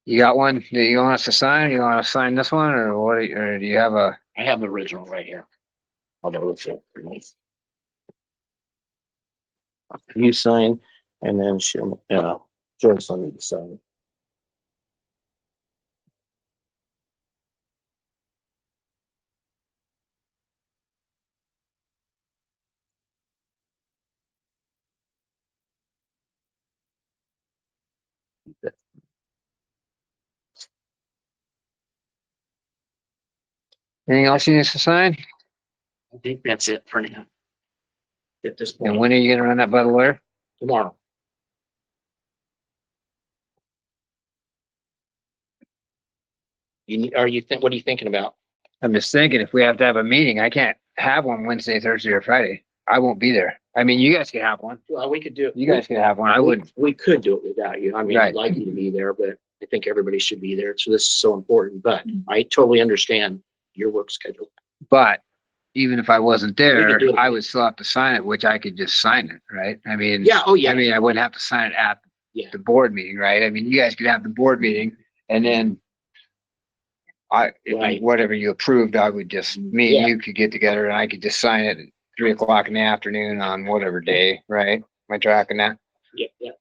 S7: You got one that you want us to sign? You want to sign this one or what? Or do you have a?
S1: I have the original right here. Although it's nice. You sign, and then she'll, Joyce will need to sign.
S7: Anything else you need us to sign?
S1: I think that's it for now. at this
S7: And
S1: point
S7: when are you gonna run that by the lawyer?
S1: tomorrow. What are you thinking about?
S7: I'm just thinking, if we have to have a meeting, I can't have one Wednesday, Thursday, or Friday. I won't be there. I mean, you guys can have one.
S1: Well, we could do it.
S7: You guys can have one. I wouldn't.
S1: We could do it without you. I mean, I'd
S7: Right.
S1: like you to be there, but I think everybody should be there. So this is so important, but I totally understand your work schedule.
S7: But even if I wasn't there,
S1: do it.
S7: I would still have to sign it, which I could just sign it, right? I mean.
S1: Yeah, oh yeah.
S7: I mean, I wouldn't have to sign it at
S1: Yeah.
S7: the board meeting, right? I mean, you guys could have the board meeting and then
S1: Right.
S7: whatever you approved, I would just, me
S1: Yeah.
S7: and you could get together and I could just sign it at 3 o'clock in the afternoon on whatever day, right? Am I tracking that?
S1: Yeah, yeah.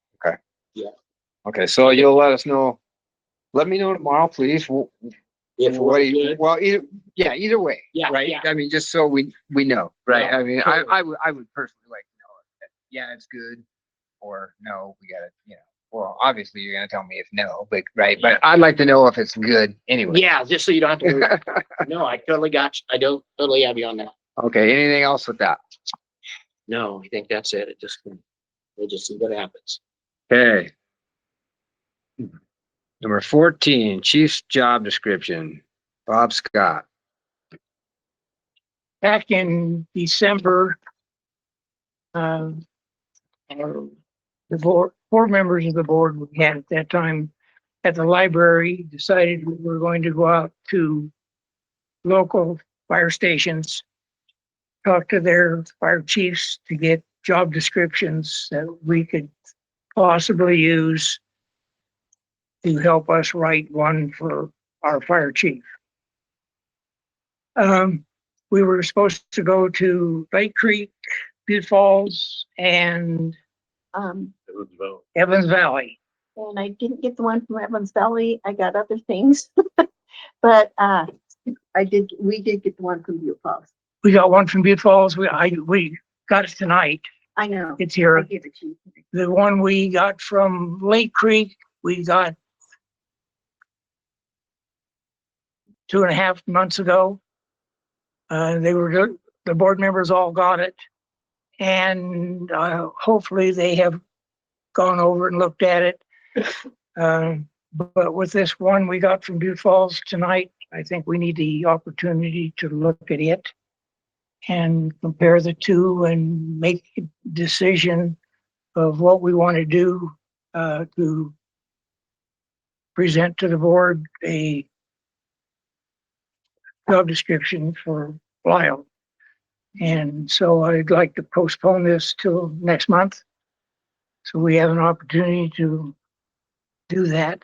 S7: Okay, so you'll let us know. Let me know tomorrow, please.
S1: If
S7: What
S1: we're
S7: do you-
S1: good.
S7: Well, either way,
S1: Yeah,
S7: right?
S1: yeah.
S7: I mean, just so we know, right?
S1: Yeah,
S7: I mean,
S1: totally.
S7: I would personally like to know that, yeah, it's good, or no, we gotta, well, obviously you're gonna tell me if no, but right, but I'd like to know if it's good anyway.
S1: Yeah, just so you don't have to worry. No, I totally got you. I don't totally have you on that.
S7: Okay, anything else with that?
S1: No, I think that's it. We'll just see what happens.
S7: Okay. Number 14, chief's job description, Bob Scott.
S6: Back in December, um, the four members of the board we had at that time at the library decided we were going to go out to local fire stations, talk to their fire chiefs to get job descriptions that we could possibly use to help us write one for our fire chief. We were supposed to go to Lake Creek, Butte Falls, and Evans Valley.
S2: And I didn't get the one from Evans Valley. I got other things. But we did get the one from Butte Falls.
S6: We got one from Butte Falls. We got it tonight.
S2: I know.
S6: It's
S2: I
S6: here.
S2: gave it to you.
S6: The one we got from Lake Creek, we got 2.5 months ago. They were good. The board members all got it. And hopefully they have gone over and looked at it. But with this one we got from Butte Falls tonight, I think we need the opportunity to look at it and compare the two and make a decision of what we want to do to present to the board a job description for Lyle. And so I'd like to postpone this till next month, so we have an opportunity to do that.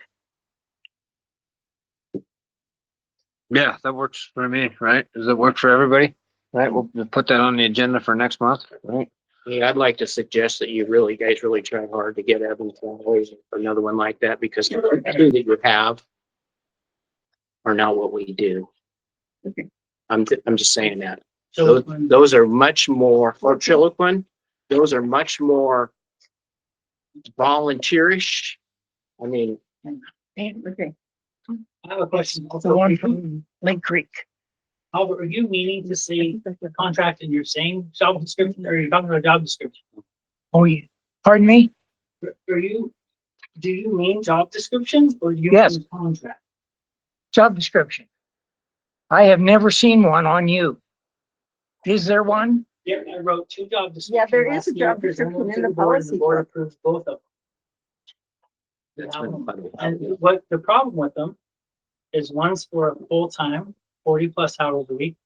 S7: Yeah, that works for me, right? Does it work for everybody? Right, we'll put that on the agenda for next month, right?
S1: Yeah, I'd like to suggest that you guys really try hard to get Evans Valley or another one like that, because the two that you have are not what we do.
S2: Okay.
S1: I'm just saying that. Those are much more, or Chiloquin, those are much more volunteerish. I mean,
S2: Okay.
S8: I have a question.
S6: The one from Lake Creek.
S8: Albert, are you meaning to say contract in your same job description, or are you talking about a job description?
S6: Oh, pardon me?
S8: Do you mean job descriptions or do you
S6: Yes.
S8: mean contract?
S6: Job description. I have never seen one on you. Is there one?
S8: Yeah, I wrote 2 job descriptions.
S2: Yeah, there is
S8: last
S2: a
S8: year,
S2: job description
S8: presented
S2: in
S8: to
S2: the
S8: board, and
S2: policy
S8: board
S2: book.
S8: approved both of
S1: that's
S8: them.
S1: been-
S8: And what the problem with them is one's for a full-time, 40+ hours a week.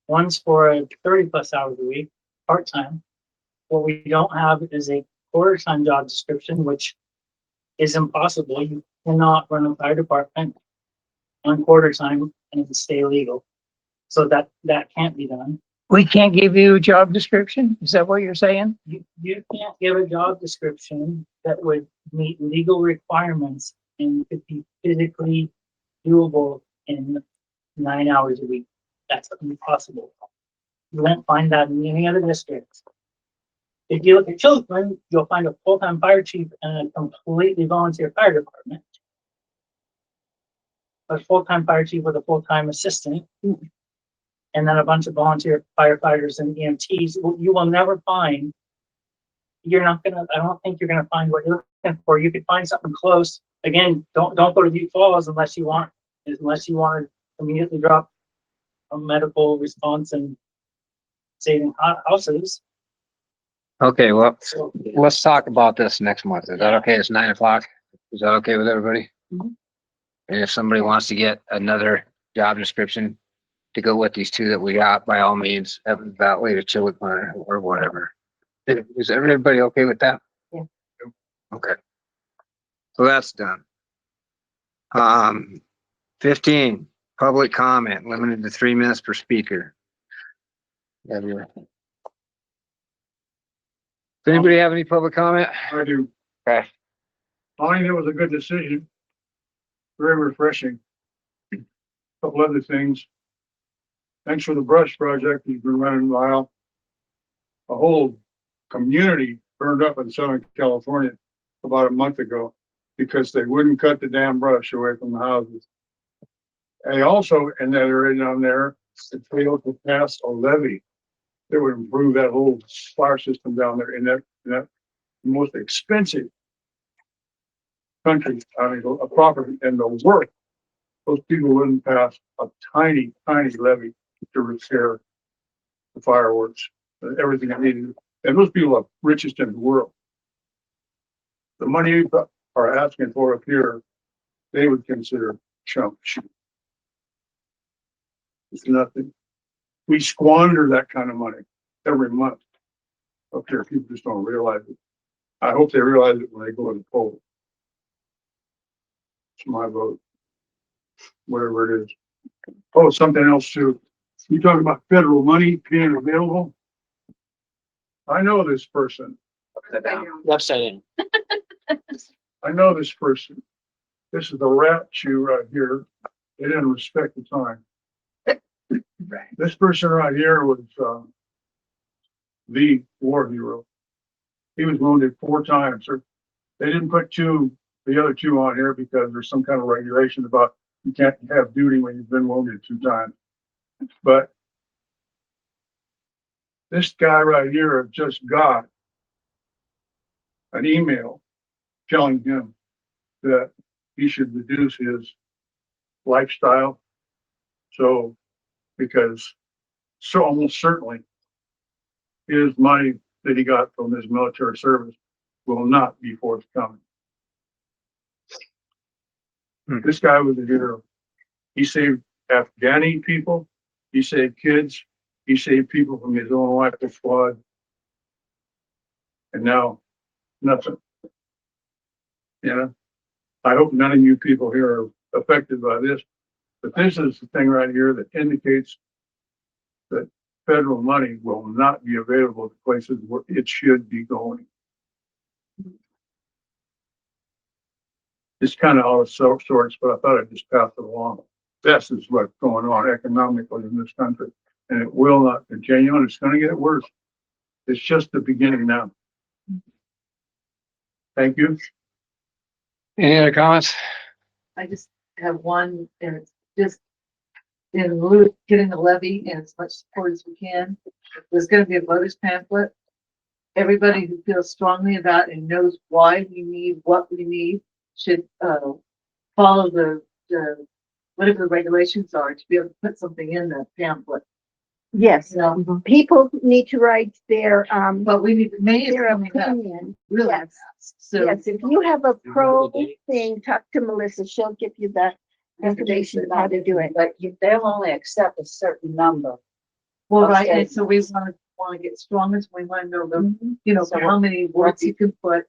S8: One's for a 30+ hours a week, part-time. What we don't have is a quarter-time job description, which is impossible. You cannot run a fire department on quarter-time and stay legal. So that can't be done.
S6: We can't give you a job description? Is that what you're saying?
S8: You can't give a job description that would meet legal requirements and could be physically doable in 9 hours a week. That's impossible. You won't find that in any other districts. If you look at Chilton, you'll find a full-time fire chief and a completely volunteer fire department. A full-time fire chief with a full-time assistant. and then a bunch of volunteer firefighters and EMTs. You will never find, I don't think you're gonna find what you're looking for. You could find something close. Again, don't go to Butte Falls unless you want to immediately drop a medical response and saving houses.
S7: Okay, well,
S8: So,
S7: let's talk about this next month. Is that okay? It's 9 o'clock. Is that okay with everybody?
S10: Mhm.
S7: And if somebody wants to get another job description to go with these two that we got, by all means, Evans Valley to Chili Plant or whatever. Is everybody okay with that?
S9: Yeah.
S7: Okay. So that's done. 15, public comment, limited to 3 minutes per speaker. Does anybody have any public comment?
S11: I do.
S7: Okay.
S11: I think it was a good decision. Very refreshing. Couple other things. Thanks for the brush project you've been running a while. A whole community burned up in Southern California about a month ago because they wouldn't cut the damn brush away from the houses. And also in that area down there, it failed to pass a levy that would improve that whole fire system down there in that most expensive country, a property and the work. Those people wouldn't pass a tiny levy to repair the fireworks, everything that needed. And those people are richest in the world. The money you are asking for up here, they would consider chump change. It's nothing. We squander that kind of money every month up here. People just don't realize it. I hope they realize it when they go to the poll. It's my vote, whatever it is. Oh, something else too. You talk about federal money being available. I know this person.
S1: Upside down.
S11: I know this person. This is the rat shoe right here. They didn't respect the time. This person right here was the war hero. He was wounded 4 times. They didn't put the other 2 on here because there's some kind of regulation about you can't have duty when you've been wounded 2 times. But this guy right here just got an email telling him that he should reduce his lifestyle. So, because almost certainly his money that he got from his military service will not be forthcoming. This guy was a hero. He saved Afghani people. He saved kids. He saved people from his own rifle squad. And now, nothing. Yeah. I hope none of you people here are affected by this. But this is the thing right here that indicates that federal money will not be available to places where it should be going. It's kind of all sorts, but I thought I'd just pass it along. This is what's going on economically in this country, and it will not continue, and it's going to get worse. It's just the beginning now. Thank you.
S7: Any other comments?
S9: I just have one, and it's just in lieu of getting the levy and as much support as we can. There's gonna be a voters pamphlet. Everybody who feels strongly about and knows why we need what we need should follow the whatever the regulations are to be able to put something in the pamphlet.
S2: Yes,
S9: So,
S2: people need to write their,
S9: but we need to make it
S2: their
S9: coming up
S2: opinion.
S9: really
S2: Yes.
S9: fast. So
S2: Yes, if you have a pro
S1: the date?
S2: thing, talk to Melissa. She'll give you the information how to do it.
S10: But they'll only accept a certain number.
S9: well, right,
S10: Okay.
S9: and so we want to get strong as we want to know the,
S2: Mm-hmm.
S9: you know,
S10: So
S9: how many words you can put,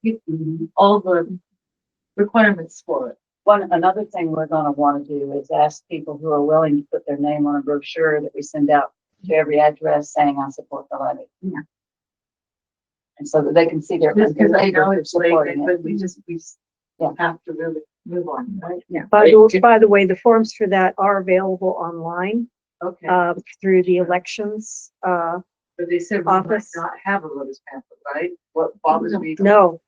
S9: all the requirements for it.
S10: Another thing we're gonna wanna do is ask people who are willing to put their name on a brochure that we send out to every address saying I support the levy.
S2: Yeah.
S10: And so that they can see their.
S9: Just because I know
S10: neighbors
S9: it's late,
S10: supporting it.
S9: but we
S10: Yeah.
S9: have to really move on, right?
S2: Yeah.
S1: By the
S6: way, the forms for that are available online,
S9: Okay,
S6: through the elections,
S9: but they said we might
S6: office.
S9: not have a voters pamphlet, right? What bothers me.
S6: no,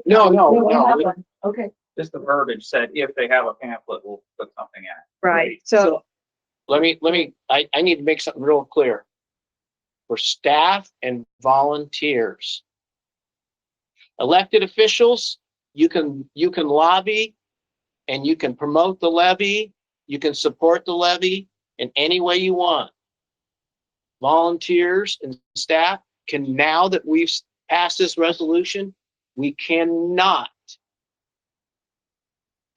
S1: No.
S9: Okay,
S12: Just the verbiage said, if they have a pamphlet, we'll put something in.
S6: right, so
S1: I need to make something real clear. For staff and volunteers. Elected officials, you can lobby and you can promote the levy, you can support the levy in any way you want. Volunteers and staff can, now that we've passed this resolution, we cannot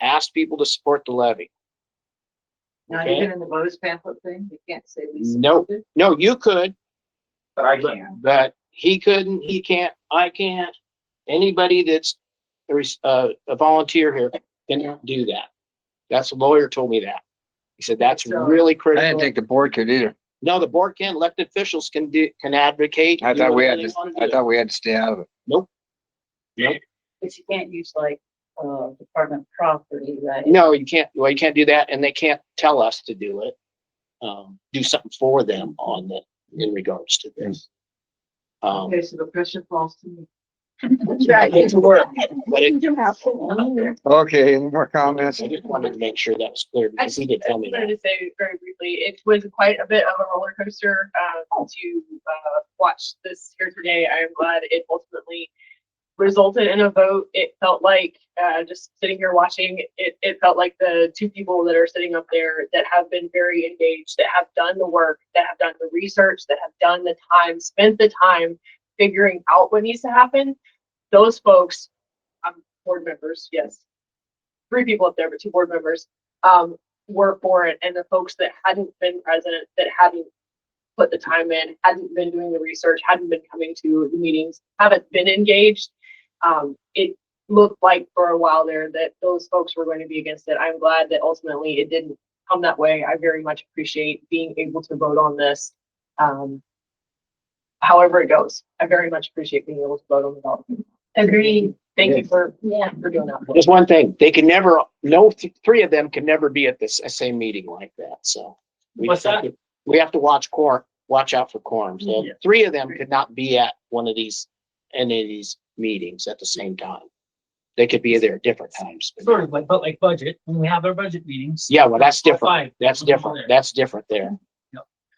S1: ask people to support the levy.
S9: Not
S1: Okay?
S9: even in the voters pamphlet thing, you can't say we
S1: Nope.
S9: support it.
S1: No, you could,
S5: But I can.
S1: but he couldn't, he can't, I can't. Anybody that's a volunteer here can do that. That's a lawyer told me that. He said that's
S9: So-
S1: really
S7: I
S1: critical.
S7: didn't think the board could either.
S1: No, the board can, elected officials can advocate.
S7: I
S1: do
S7: thought we
S1: whatever
S7: had
S1: they
S7: to,
S1: wanna
S7: I
S1: do.
S7: thought we had to stay out of it.
S1: Nope.
S9: But you can't use like, department property, right?
S1: No, you can't, well, you can't do that, and they can't tell us to do it. Do something for them on the, in regards to this.
S9: Okay, so the pressure falls to me.
S2: Right.
S1: It's work, but it,
S7: Okay, any more comments?
S1: I just wanted to make sure that was clear, because he did tell me
S12: wanted
S1: that.
S12: to say very briefly, it was quite a bit of a roller coaster to watch this here today. I am glad it ultimately resulted in a vote. It felt like just sitting here watching, it felt like the two people that are sitting up there that have been very engaged, that have done the work, that have done the research, that have done the time, spent the time figuring out what needs to happen. Those folks, board members, yes, 3 people up there, but 2 board members, were for it. And the folks that hadn't been present, that hadn't put the time in, hadn't been doing the research, hadn't been coming to the meetings, haven't been engaged, it looked like for a while there that those folks were going to be against it. I'm glad that ultimately it didn't come that way. I very much appreciate being able to vote on this. However it goes, I very much appreciate being able to vote on the ballot. Agreed. Thank you for doing that.
S1: Just one thing, they can never, no, 3 of them can never be at this same meeting like that, so. we
S8: What's
S1: just have to- We have to watch out for quorum, so
S8: Yeah.
S1: 3 of them could not be at any of these meetings at the same time. They could be there at different times.
S8: Sort of like, but like budget, when we have our budget meetings.
S1: Yeah, well, that's
S8: all
S1: different.
S8: 5
S1: That's
S8: people
S1: different.
S8: there.
S1: That's different there.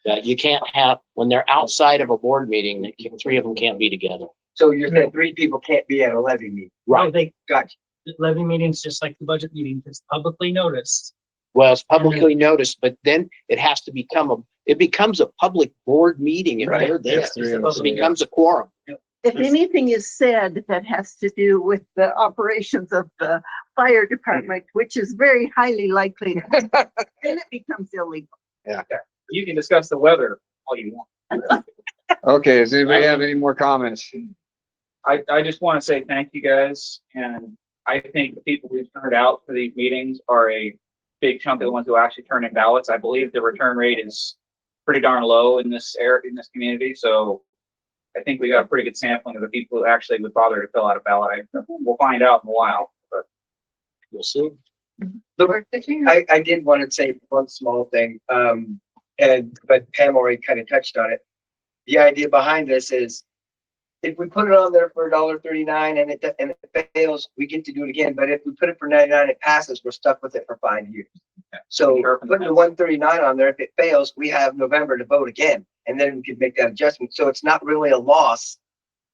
S8: Yep.
S1: You can't have, when they're outside of a board meeting, 3 of them can't be together.
S3: So you're saying 3 people can't be at a levy meeting?
S8: Right, they,
S3: Gotcha.
S8: the levy meetings, just like the budget meeting, it's publicly noticed.
S1: Well, it's publicly noticed, but then it has to it becomes a public board meeting if
S3: Right.
S1: they're there.
S8: Yes, it's
S1: It
S8: supposed to be.
S1: becomes a quorum.
S2: If anything is said that has to do with the operations of the fire department, which is very highly likely, then it becomes illegal.
S5: You can discuss the weather all you want.
S7: Okay, does anybody have any more comments?
S5: I just want to say thank you guys, and I think the people who've turned out for these meetings are a big chunk of the ones who actually turn in ballots. I believe the return rate is pretty darn low in this area, in this community, so I think we got a pretty good sampling of the people who actually would bother to fill out a ballot. We'll find out in a while, but
S1: We'll see.
S3: I did want to say one small thing, but Pam already kind of touched on it. The idea behind this is if we put it on there for $1.39 and it fails, we get to do it again. But if we put it for 99, it passes, we're stuck with it for 5 years. So putting the 139 on there, if it fails, we have November to vote again, and then we could make that adjustment. So it's not really a loss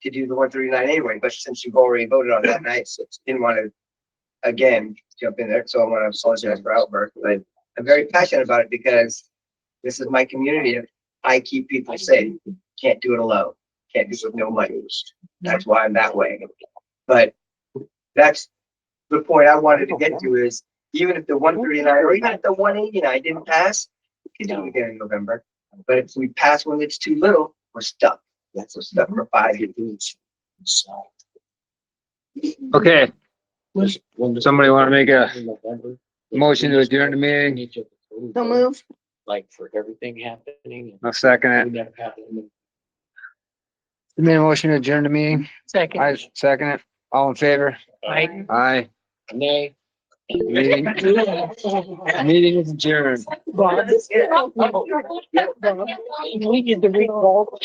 S3: to do the 139 anyway, but since you've already voted on that night, so didn't want to again jump in there. So I want to apologize for outburst, but I'm very passionate about it because this is my community. And I keep people safe. Can't do it alone. Can't do it with no money. That's why I'm that way. But that's the point I wanted to get to is even if the 139 or even if the 189 didn't pass, we can do it again in November. But if we pass when it's too little, we're stuck. We're stuck for 5 years.
S1: So.
S7: Okay,
S1: When
S7: somebody want to make a
S1: in November,
S7: motion to adjourn the meeting?
S2: So move.
S1: Like for everything happening.
S7: I'll second it.
S1: Never happened.
S7: You made a motion to adjourn the meeting?
S8: Second.
S7: I second it. All in favor?
S8: Right.
S7: Aye.
S1: Nay.
S7: Meeting meeting is adjourned.
S6: We did the recall.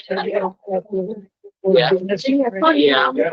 S1: Yeah.
S6: Yeah.